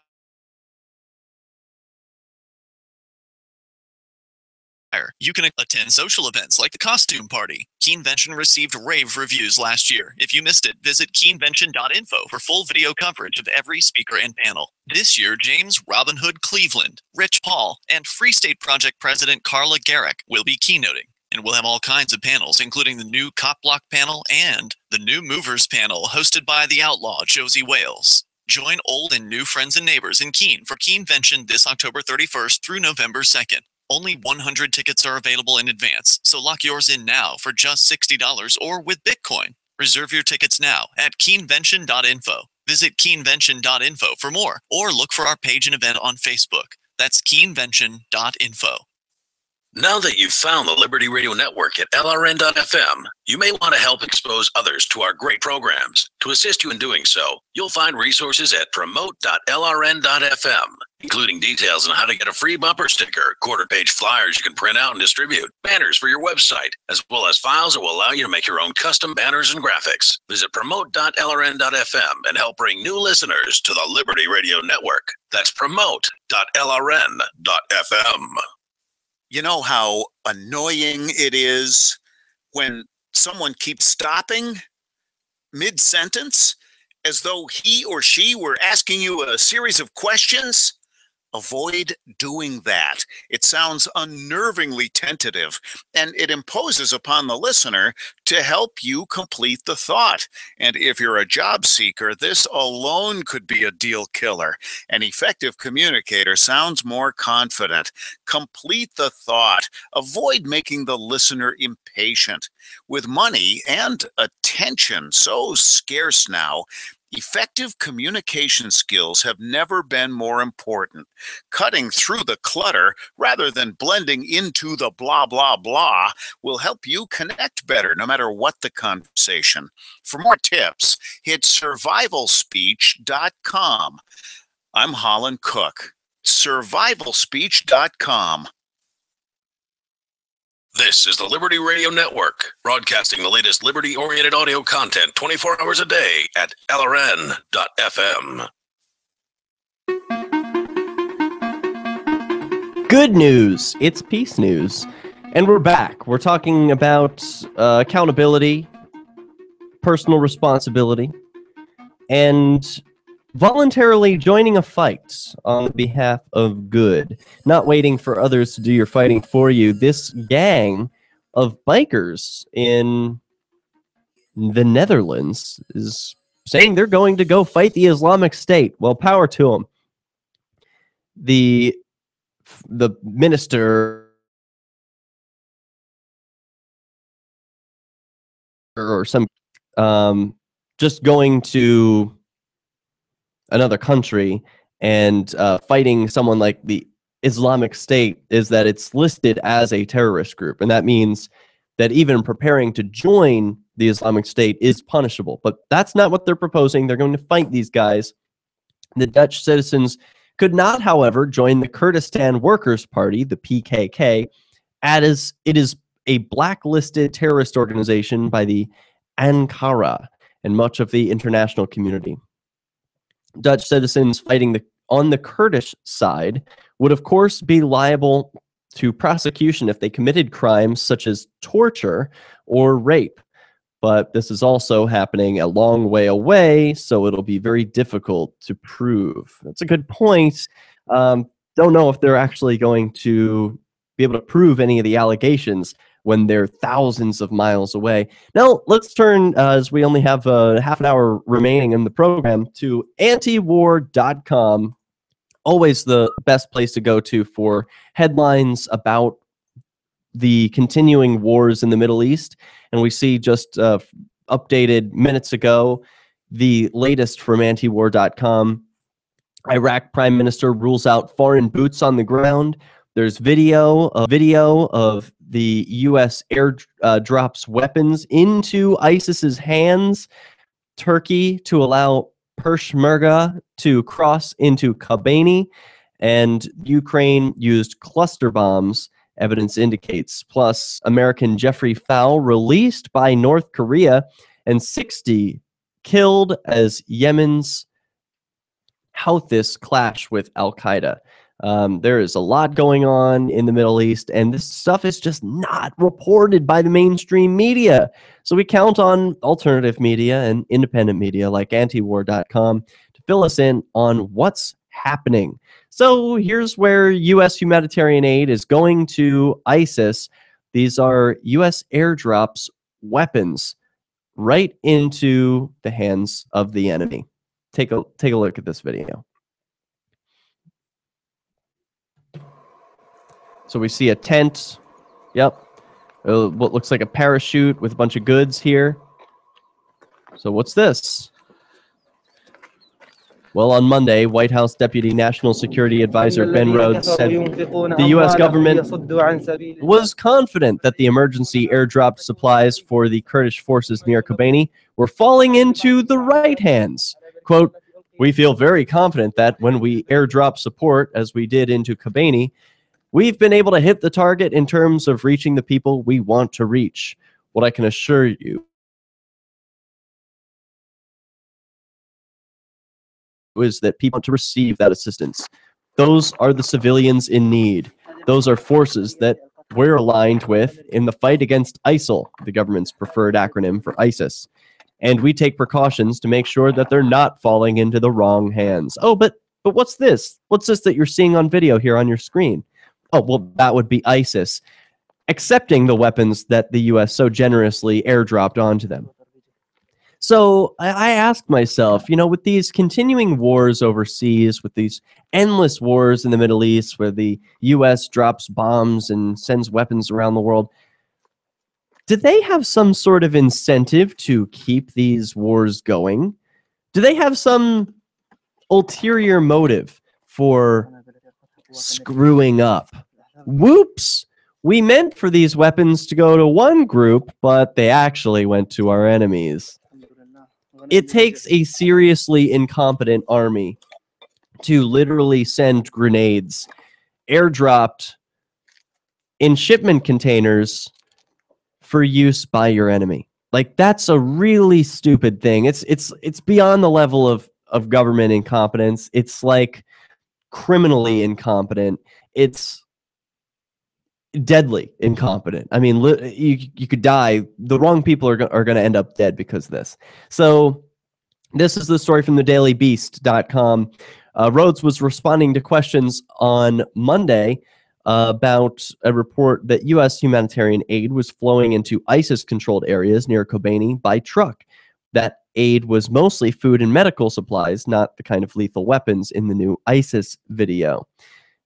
You can attend social events like the costume party. Keenvention received rave reviews last year. If you missed it, visit keenvention.info for full video coverage of every speaker and panel. This year, James Robin Hood Cleveland, Rich Paul, and Free State Project President Carla Garrick will be keynoting. And we'll have all kinds of panels, including the new Cop Block panel and the new Movers panel hosted by the outlaw Josie Wales. Join old and new friends and neighbors in Keene for Keenvention this October 31st through November 2nd. Only 100 tickets are available in advance, so lock yours in now for just $60 or with Bitcoin. Reserve your tickets now at keenvention.info. Visit keenvention.info for more, or look for our page and event on Facebook. That's keenvention.info. Now that you've found the Liberty Radio Network at LRN.FM, you may want to help expose others to our great programs. To assist you in doing so, you'll find resources at promote.lrn.fm, including details on how to get a free bumper sticker, quarter-page flyers you can print out and distribute, banners for your website, as well as files that will allow you to make your own custom banners and graphics. Visit promote.lrn.fm and help bring new listeners to the Liberty Radio Network. That's promote.lrn.fm. You know how annoying it is when someone keeps stopping mid-sentence as though he or she were asking you a series of questions? Avoid doing that. It sounds unnervingly tentative, and it imposes upon the listener to help you complete the thought. And if you're a job seeker, this alone could be a deal killer. An effective communicator sounds more confident. Complete the thought. Avoid making the listener impatient. With money and attention so scarce now, effective communication skills have never been more important. Cutting through the clutter rather than blending into the blah, blah, blah will help you connect better no matter what the conversation. For more tips, hit survivalspeech.com. I'm Holland Cook. Survivalspeech.com. This is the Liberty Radio Network, broadcasting the latest liberty-oriented audio content 24 hours a day at LRN.FM. Good news. It's peace news. And we're back. We're talking about accountability, personal responsibility, and voluntarily joining a fight on behalf of good, not waiting for others to do your fighting for you. This gang of bikers in the Netherlands is saying they're going to go fight the Islamic State. Well, power to them. The minister or some just going to another country and fighting someone like the Islamic State is that it's listed as a terrorist group. And that means that even preparing to join the Islamic State is punishable. But that's not what they're proposing. They're going to fight these guys. The Dutch citizens could not, however, join the Kurdistan Workers' Party, the PKK, as it is a blacklisted terrorist organization by the Ankara and much of the international community. Dutch citizens fighting on the Kurdish side would, of course, be liable to prosecution if they committed crimes such as torture or rape. But this is also happening a long way away, so it'll be very difficult to prove. That's a good point. Don't know if they're actually going to be able to prove any of the allegations when they're thousands of miles away. Now, let's turn, as we only have half an hour remaining in the program, to antiwar.com. Always the best place to go to for headlines about the continuing wars in the Middle East. And we see just updated minutes ago, the latest from antiwar.com. Iraq Prime Minister rules out foreign boots on the ground. There's video of the U.S. air drops weapons into ISIS's hands. Turkey to allow Peshmerga to cross into Kobani, and Ukraine used cluster bombs evidence indicates. Plus, American Jeffrey Fowle released by North Korea, and 60 killed as Yemen's Houthis clash with Al-Qaeda. There is a lot going on in the Middle East, and this stuff is just not reported by the mainstream media. So we count on alternative media and independent media like antiwar.com to fill us in on what's happening. So here's where U.S. humanitarian aid is going to ISIS. These are U.S. airdrops, weapons, right into the hands of the enemy. Take a look at this video. So we see a tent. Yep. What looks like a parachute with a bunch of goods here. So what's this? Well, on Monday, White House Deputy National Security Advisor Ben Rhodes said the U.S. government was confident that the emergency airdropped supplies for the Kurdish forces near Kobani were falling into the right hands. Quote, "We feel very confident that when we airdrop support, as we did into Kobani, we've been able to hit the target in terms of reaching the people we want to reach. What I can assure you is that people want to receive that assistance. Those are the civilians in need. Those are forces that we're aligned with in the fight against ISIL, the government's preferred acronym for ISIS. And we take precautions to make sure that they're not falling into the wrong hands." Oh, but what's this? What's this that you're seeing on video here on your screen? Oh, well, that would be ISIS accepting the weapons that the U.S. so generously airdropped onto them. So I ask myself, with these continuing wars overseas, with these endless wars in the Middle East where the U.S. drops bombs and sends weapons around the world, do they have some sort of incentive to keep these wars going? Do they have some ulterior motive for screwing up? Whoops! We meant for these weapons to go to one group, but they actually went to our enemies. It takes a seriously incompetent army to literally send grenades airdropped in shipment containers for use by your enemy. Like, that's a really stupid thing. It's beyond the level of government incompetence. It's like criminally incompetent. It's deadly incompetent. I mean, you could die. The wrong people are going to end up dead because of this. So this is the story from thedailybeast.com. Rhodes was responding to questions on Monday about a report that U.S. humanitarian aid was flowing into ISIS-controlled areas near Kobani by truck. That aid was mostly food and medical supplies, not the kind of lethal weapons in the new ISIS video.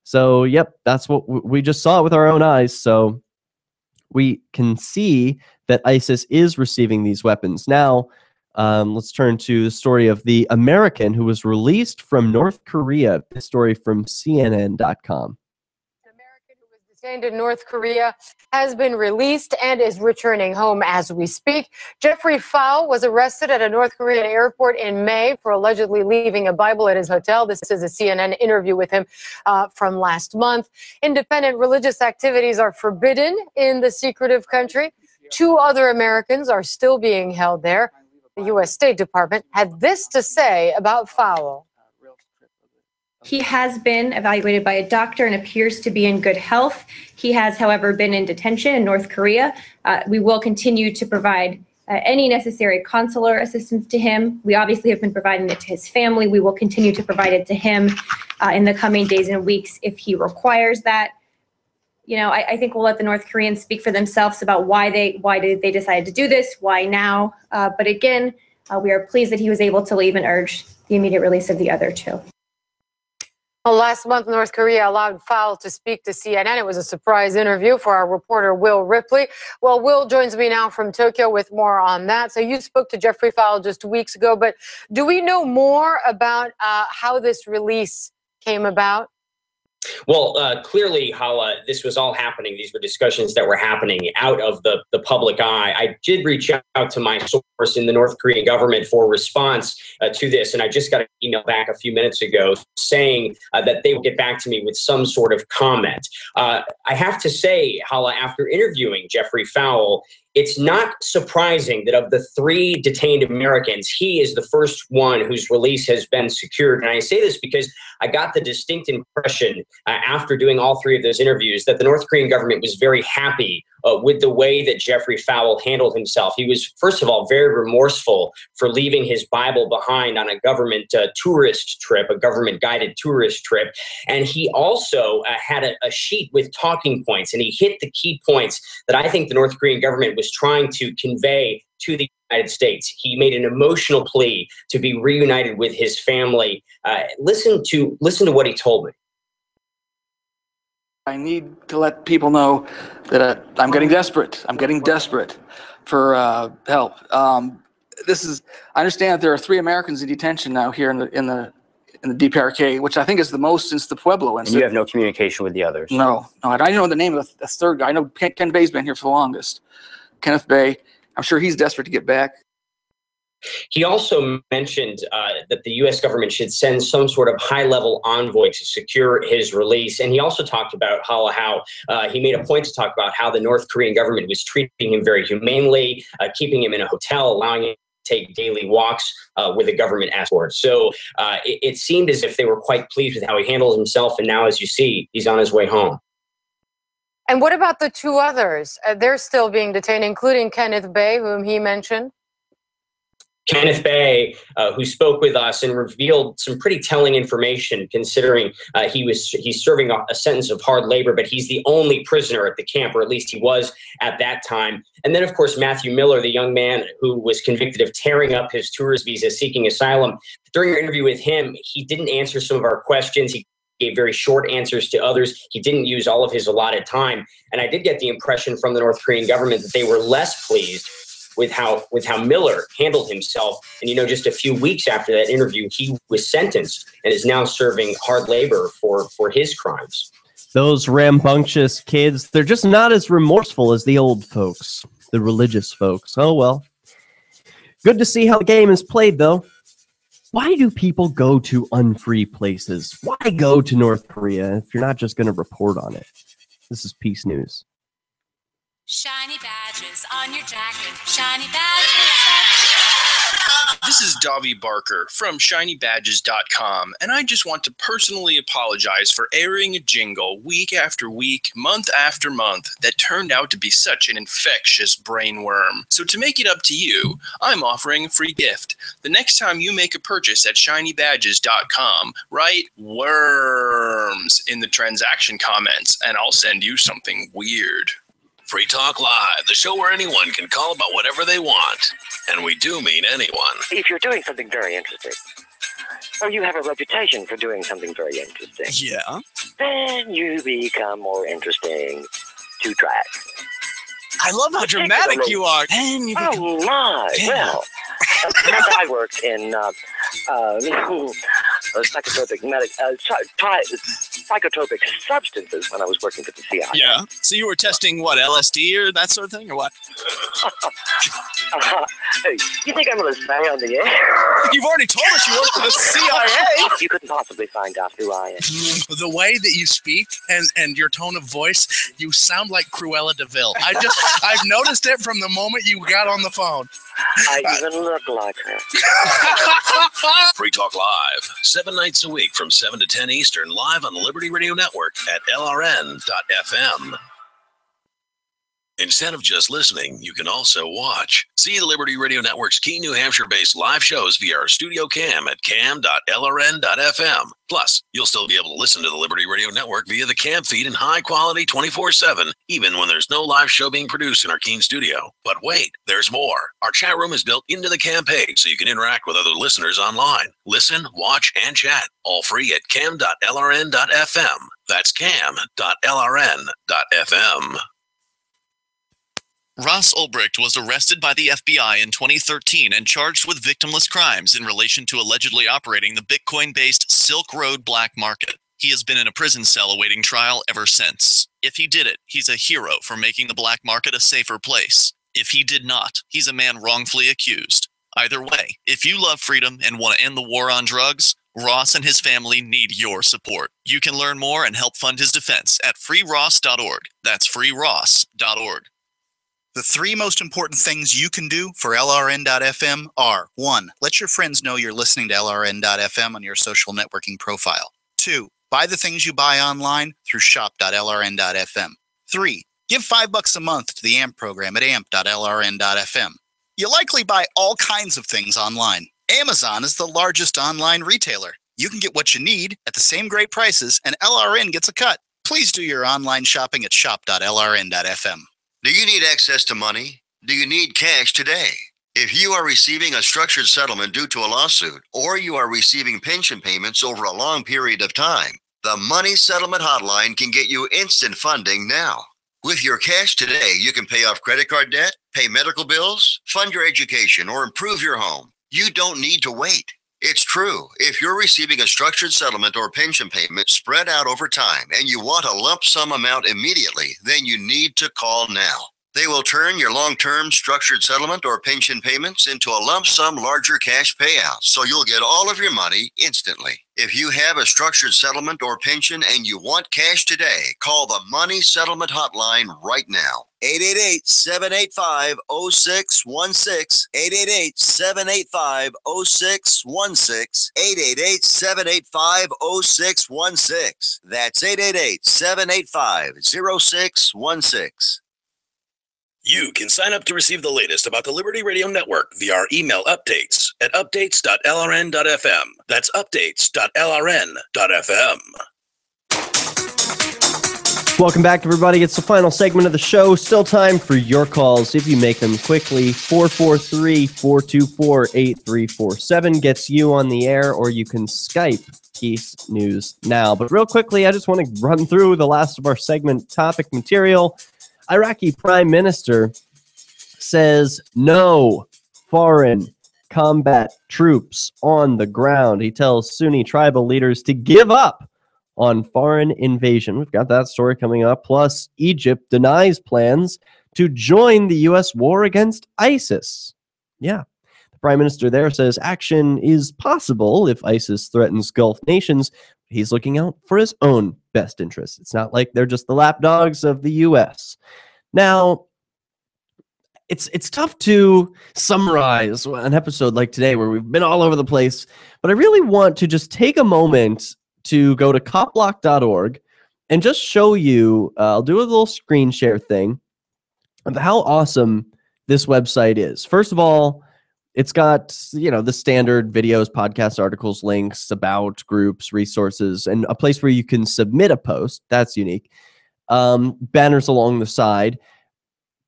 So, yep, that's what we just saw with our own eyes. So we can see that ISIS is receiving these weapons. Now, let's turn to the story of the American who was released from North Korea. This story from CNN.com. Detained in North Korea has been released and is returning home as we speak. Jeffrey Fowle was arrested at a North Korean airport in May for allegedly leaving a Bible at his hotel. This is a CNN interview with him from last month. Independent religious activities are forbidden in the secretive country. 2 other Americans are still being held there. The U.S. State Department had this to say about Fowle. He has been evaluated by a doctor and appears to be in good health. He has, however, been in detention in North Korea. We will continue to provide any necessary consular assistance to him. We obviously have been providing it to his family. We will continue to provide it to him in the coming days and weeks if he requires that. I think we'll let the North Koreans speak for themselves about why they decided to do this, why now. But again, we are pleased that he was able to leave and urge the immediate release of the other 2. Well, last month, North Korea allowed Fowle to speak to CNN. It was a surprise interview for our reporter, Will Ripley. Well, Will joins me now from Tokyo with more on that. So you spoke to Jeffrey Fowle just weeks ago, but do we know more about how this release came about? Well, clearly, Hala, this was all happening. These were discussions that were happening out of the public eye. I did reach out to my source in the North Korean government for a response to this, and I just got an email back a few minutes ago saying that they will get back to me with some sort of comment. I have to say, Hala, after interviewing Jeffrey Fowle, it's not surprising that of the 3 detained Americans, he is the first one whose release has been secured. And I say this because I got the distinct impression after doing all 3 of those interviews that the North Korean government was very happy with the way that Jeffrey Fowle handled himself. He was, first of all, very remorseful for leaving his Bible behind on a government tourist trip, a government-guided tourist trip. And he also had a sheet with talking points, and he hit the key points that I think the North Korean government was trying to convey to the United States. He made an emotional plea to be reunited with his family. Listen to what he told me. I need to let people know that I'm getting desperate. I'm getting desperate for help. I understand that there are 3 Americans in detention now here in the DPRK, which I think is the most since the Pueblo incident. And you have no communication with the others? No. I don't know the name of the third guy. I know Ken Bay's been here for the longest. Kenneth Bay. I'm sure he's desperate to get back. He also mentioned that the U.S. government should send some sort of high-level envoy to secure his release. And he also talked about how he made a point to talk about how the North Korean government was treating him very humanely, keeping him in a hotel, allowing him to take daily walks with a government escort. So it seemed as if they were quite pleased with how he handled himself. And now, as you see, he's on his way home. And what about the 2 others? They're still being detained, including Kenneth Bay, whom he mentioned. Kenneth Bay, who spoke with us and revealed some pretty telling information, considering he's serving a sentence of hard labor, but he's the only prisoner at the camp, or at least he was at that time. And then, of course, Matthew Miller, the young man who was convicted of tearing up his tourist visa seeking asylum. During our interview with him, he didn't answer some of our questions. He gave very short answers to others. He didn't use all of his allotted time. And I did get the impression from the North Korean government that they were less pleased with how Miller handled himself. And, just a few weeks after that interview, he was sentenced and is now serving hard labor for his crimes. Those rambunctious kids, they're just not as remorseful as the old folks, the religious folks. Oh, well. Good to see how the game is played, though. Why do people go to unfree places? Why go to North Korea if you're not just going to report on it? This is Peace News. Shiny badges on your jacket. Shiny badges. This is Davi Barker from ShinyBadges.com, and I just want to personally apologize for airing a jingle week after week, month after month, that turned out to be such an infectious brainworm. So to make it up to you, I'm offering a free gift. The next time you make a purchase at ShinyBadges.com, write worms in the transaction comments, and I'll send you something weird. Free Talk Live, the show where anyone can call about whatever they want. And we do mean anyone. If you're doing something very interesting, or you have a reputation for doing something very interesting, yeah, then you become more interesting to track. I love how dramatic you are. Then you become... Oh my! Damn. Well, I worked in psychotropic substances when I was working for the CIA. Yeah. So you were testing what, LSD or that sort of thing, or what? Hey, you think I'm going to say on the air? You've already told us you work for the CIA. You couldn't possibly find out who I am. The way that you speak and your tone of voice, you sound like Cruella de Vil. I've noticed it from the moment you got on the phone. I even look like her. Free Talk Live, 7 nights a week from 7 to 10 Eastern, live on the Liberty Radio Network at LRN.FM. Instead of just listening, you can also watch. See the Liberty Radio Network's key New Hampshire-based live shows via our studio cam at cam.lrn.fm. Plus, you'll still be able to listen to the Liberty Radio Network via the cam feed in high quality 24/7, even when there's no live show being produced in our Keene studio. But wait, there's more. Our chat room is built into the cam page so you can interact with other listeners online. Listen, watch, and chat, all free at cam.lrn.fm. That's cam.lrn.fm. Ross Ulbricht was arrested by the FBI in 2013 and charged with victimless crimes in relation to allegedly operating the Bitcoin-based Silk Road black market. He has been in a prison cell awaiting trial ever since. If he did it, he's a hero for making the black market a safer place. If he did not, he's a man wrongfully accused. Either way, if you love freedom and want to end the war on drugs, Ross and his family need your support. You can learn more and help fund his defense at freeross.org. That's freeross.org. The three most important things you can do for LRN.FM are: 1. Let your friends know you're listening to LRN.FM on your social networking profile. 2. Buy the things you buy online through shop.lrn.fm. 3. Give $5 a month to the AMP program at amp.lrn.fm. You likely buy all kinds of things online. Amazon is the largest online retailer. You can get what you need at the same great prices, and LRN gets a cut. Please do your online shopping at shop.lrn.fm. Do you need access to money? Do you need cash today? If you are receiving a structured settlement due to a lawsuit, or you are receiving pension payments over a long period of time, the Money Settlement Hotline can get you instant funding now. With your cash today, you can pay off credit card debt, pay medical bills, fund your education, or improve your home. You don't need to wait. It's true. If you're receiving a structured settlement or pension payment spread out over time and you want a lump sum amount immediately, then you need to call now. They will turn your long-term structured settlement or pension payments into a lump sum larger cash payout, so you'll get all of your money instantly. If you have a structured settlement or pension and you want cash today, call the Money Settlement Hotline right now. 888-785-0616, 888-785-0616, 888-785-0616. That's 888-785-0616. You can sign up to receive the latest about the Liberty Radio Network via our email updates at updates.lrn.fm. That's updates.lrn.fm. Welcome back, everybody. It's the final segment of the show. Still time for your calls. If you make them quickly, 443-424-8347 gets you on the air, or you can Skype Peace News Now. But real quickly, I just want to run through the last of our segment topic material. Iraqi Prime Minister says no foreign combat troops on the ground. He tells Sunni tribal leaders to give up on foreign invasion. We've got that story coming up. Plus, Egypt denies plans to join the U.S. war against ISIS. Yeah. The Prime Minister there says action is possible if ISIS threatens Gulf nations. He's looking out for his own best interests. It's not like they're just the lapdogs of the U.S. Now, it's tough to summarize an episode like today where we've been all over the place, but I really want to just take a moment to go to copblock.org and just show you, I'll do a little screen share thing of how awesome this website is. First of all, it's got, the standard videos, podcasts, articles, links, about groups, resources, and a place where you can submit a post. That's unique. Banners along the side.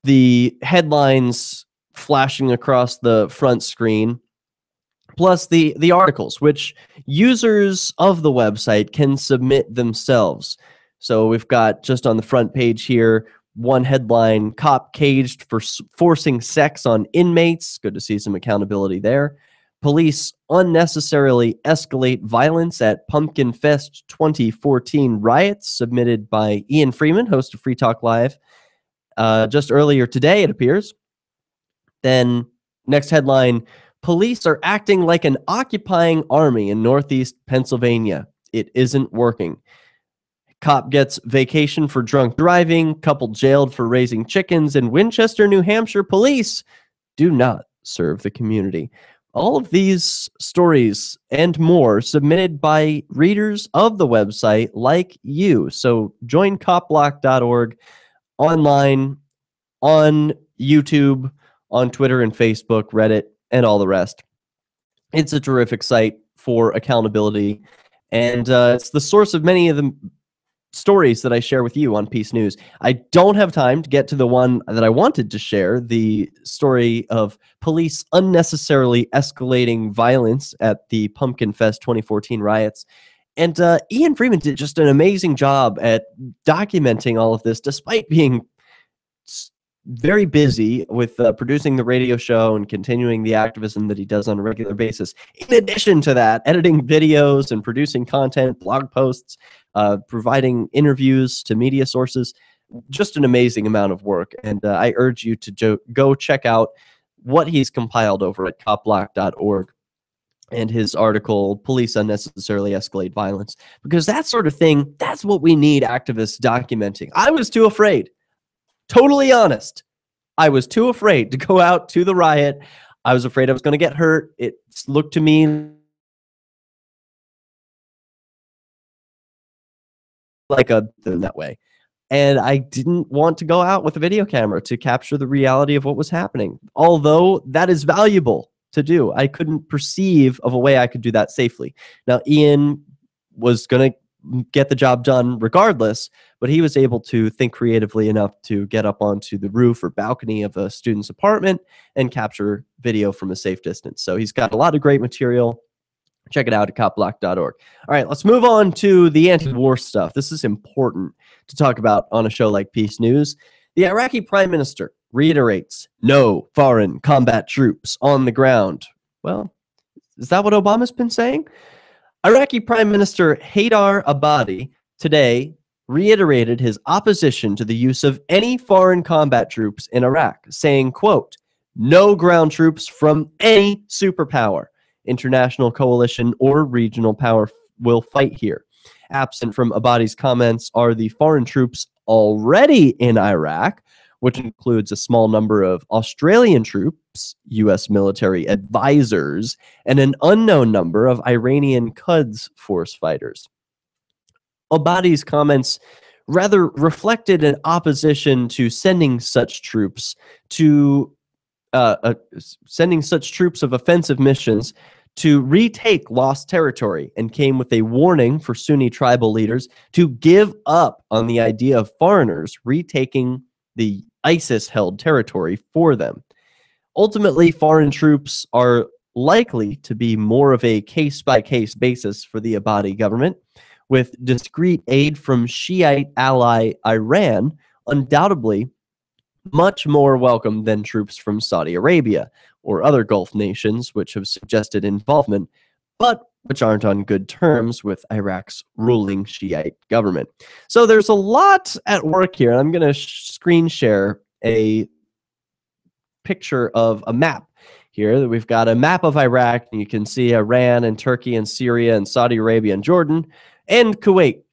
The headlines flashing across the front screen. Plus the articles, which users of the website can submit themselves. So we've got just on the front page here, one headline, cop caged for forcing sex on inmates. Good to see some accountability there. Police unnecessarily escalate violence at PumpkinFest 2014 riots, submitted by Ian Freeman, host of Free Talk Live. Just earlier today, it appears. Then next headline, police are acting like an occupying army in Northeast Pennsylvania. It isn't working. Cop gets vacation for drunk driving, couple jailed for raising chickens, and Winchester, New Hampshire police do not serve the community. All of these stories and more submitted by readers of the website like you. So join copblock.org online, on YouTube, on Twitter and Facebook, Reddit, and all the rest. It's a terrific site for accountability, and it's the source of many of the stories that I share with you on Peace News. I don't have time to get to the one that I wanted to share, the story of police unnecessarily escalating violence at the PumpkinFest 2014 riots. And Ian Freeman did just an amazing job at documenting all of this, despite being very busy with producing the radio show and continuing the activism that he does on a regular basis. In addition to that, editing videos and producing content, blog posts, providing interviews to media sources, just an amazing amount of work. And I urge you to go check out what he's compiled over at copblock.org and his article, Police Unnecessarily Escalate Violence, because that sort of thing, that's what we need activists documenting. I was too afraid. Totally honest. I was too afraid to go out to the riot. I was afraid I was going to get hurt. It looked to me like that way. And I didn't want to go out with a video camera to capture the reality of what was happening. Although that is valuable to do, I couldn't perceive of a way I could do that safely. Now, Ian was going to get the job done regardless, but he was able to think creatively enough to get up onto the roof or balcony of a student's apartment and capture video from a safe distance. So he's got a lot of great material. Check it out at copblock.org. All right, let's move on to the anti-war stuff. This is important to talk about on a show like Peace News. The Iraqi prime minister reiterates no foreign combat troops on the ground. Well, is that what Obama's been saying? Iraqi Prime Minister Haidar Abadi today reiterated his opposition to the use of any foreign combat troops in Iraq, saying, quote, no ground troops from any superpower, international coalition, or regional power will fight here. Absent from Abadi's comments are the foreign troops already in Iraq, which includes a small number of Australian troops, U.S. military advisors, and an unknown number of Iranian Quds Force fighters. Abadi's comments rather reflected an opposition to sending such troops of offensive missions to retake lost territory, and came with a warning for Sunni tribal leaders to give up on the idea of foreigners retaking the ISIS-held territory for them. Ultimately, foreign troops are likely to be more of a case-by-case basis for the Abadi government, with discreet aid from Shiite ally Iran undoubtedly much more welcome than troops from Saudi Arabia or other Gulf nations which have suggested involvement, but which aren't on good terms with Iraq's ruling Shiite government. So there's a lot at work here, and I'm going to screen share a picture of a map here. We've got a map of Iraq, and you can see Iran and Turkey and Syria and Saudi Arabia and Jordan and Kuwait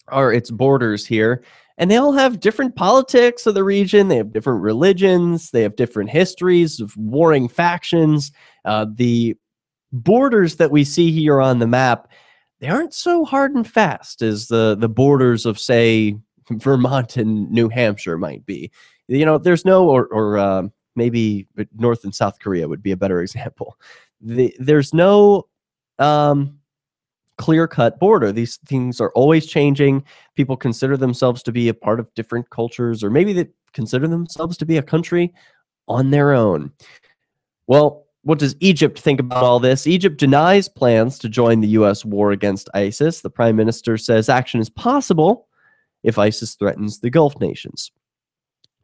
are its borders here. And they all have different politics of the region. They have different religions. They have different histories of warring factions. The borders that we see here on the map, they aren't so hard and fast as the borders of, say, Vermont and New Hampshire might be. You know, there's no, or maybe North and South Korea would be a better example. There's no clear-cut border. These things are always changing. People consider themselves to be a part of different cultures, or maybe they consider themselves to be a country on their own. Well, what does Egypt think about all this? Egypt denies plans to join the U.S. war against ISIS. The prime minister says action is possible if ISIS threatens the Gulf nations.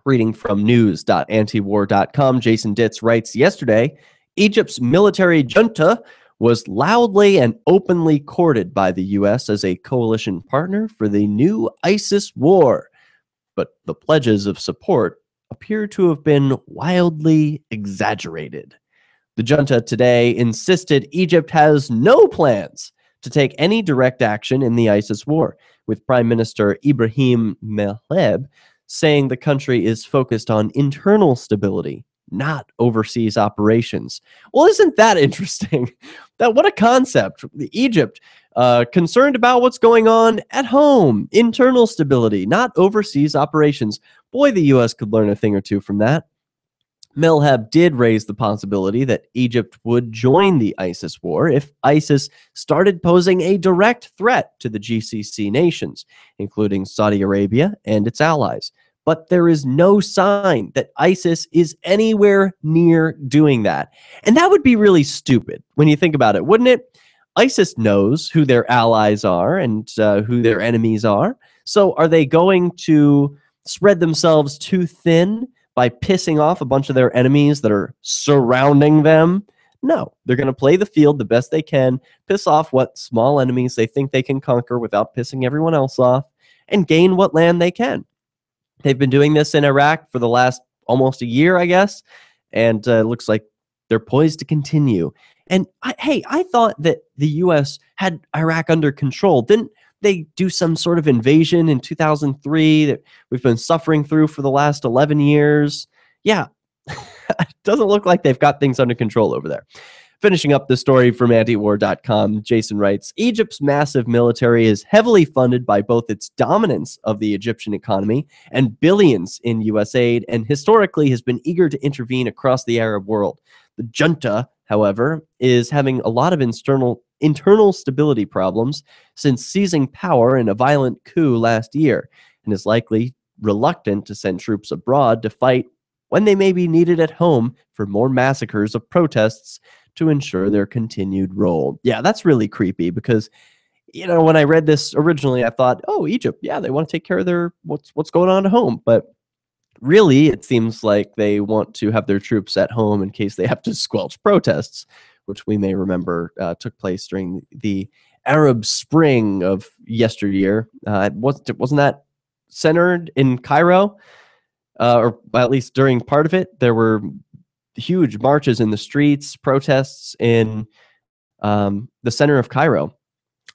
Reading from news.antiwar.com, Jason Ditz writes, yesterday, Egypt's military junta was loudly and openly courted by the U.S. as a coalition partner for the new ISIS war. But the pledges of support appear to have been wildly exaggerated. The junta today insisted Egypt has no plans to take any direct action in the ISIS war, with Prime Minister Ibrahim Meleb saying the country is focused on internal stability, not overseas operations. Well, isn't that interesting? What a concept. Egypt, concerned about what's going on at home, internal stability, not overseas operations. Boy, the U.S. could learn a thing or two from that. Meleb did raise the possibility that Egypt would join the ISIS war if ISIS started posing a direct threat to the GCC nations, including Saudi Arabia and its allies. But there is no sign that ISIS is anywhere near doing that. And that would be really stupid when you think about it, wouldn't it? ISIS knows who their allies are and who their enemies are. So are they going to spread themselves too thin by pissing off a bunch of their enemies that are surrounding them. No, they're going to play the field the best they can, piss off what small enemies they think they can conquer without pissing everyone else off, and gain what land they can. They've been doing this in Iraq for the last almost a year, I guess, and it looks like they're poised to continue. And I thought that the U.S. had Iraq under control. Didn't they do some sort of invasion in 2003 that we've been suffering through for the last 11 years? Yeah, it doesn't look like they've got things under control over there. Finishing up the story from antiwar.com, Jason writes, Egypt's massive military is heavily funded by both its dominance of the Egyptian economy and billions in U.S. aid, and historically has been eager to intervene across the Arab world. The junta, however, is having a lot of internal stability problems since seizing power in a violent coup last year, and is likely reluctant to send troops abroad to fight when they may be needed at home for more massacres of protests to ensure their continued role. Yeah, that's really creepy because, you know, when I read this originally, I thought, oh, Egypt, yeah, they want to take care of their what's going on at home. But really, it seems like they want to have their troops at home in case they have to squelch protests, which we may remember took place during the Arab Spring of yesteryear. Wasn't that centered in Cairo? Or at least during part of it, there were huge marches in the streets, protests in the center of Cairo.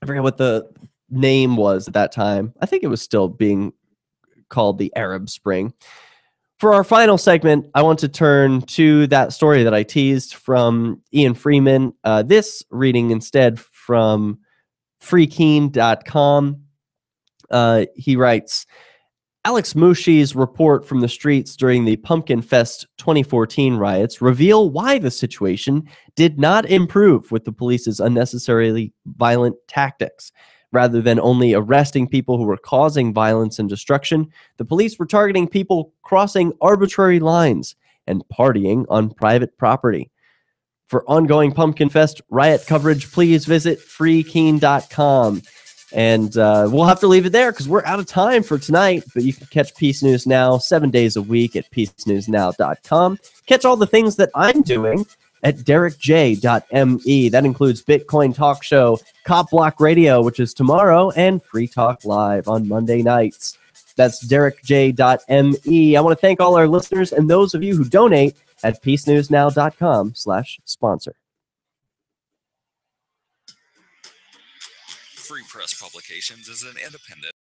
I forget what the name was at that time. I think it was still being called the Arab Spring. For our final segment, I want to turn to that story that I teased from Ian Freeman. This reading instead from freekeen.com. He writes, Alex Mushi's report from the streets during the PumpkinFest 2014 riots reveal why the situation did not improve with the police's unnecessarily violent tactics. Rather than only arresting people who were causing violence and destruction, the police were targeting people crossing arbitrary lines and partying on private property. For ongoing PumpkinFest riot coverage, please visit freekeen.com. And we'll have to leave it there because we're out of time for tonight. But you can catch Peace News Now 7 days a week at peacenewsnow.com. Catch all the things that I'm doing at DerrickJ.me. That includes Bitcoin Talk Show, Cop Block Radio, which is tomorrow, and Free Talk Live on Monday nights. That's DerrickJ.me. I want to thank all our listeners and those of you who donate at peacenewsnow.com/sponsor. Free Press Publications is an independent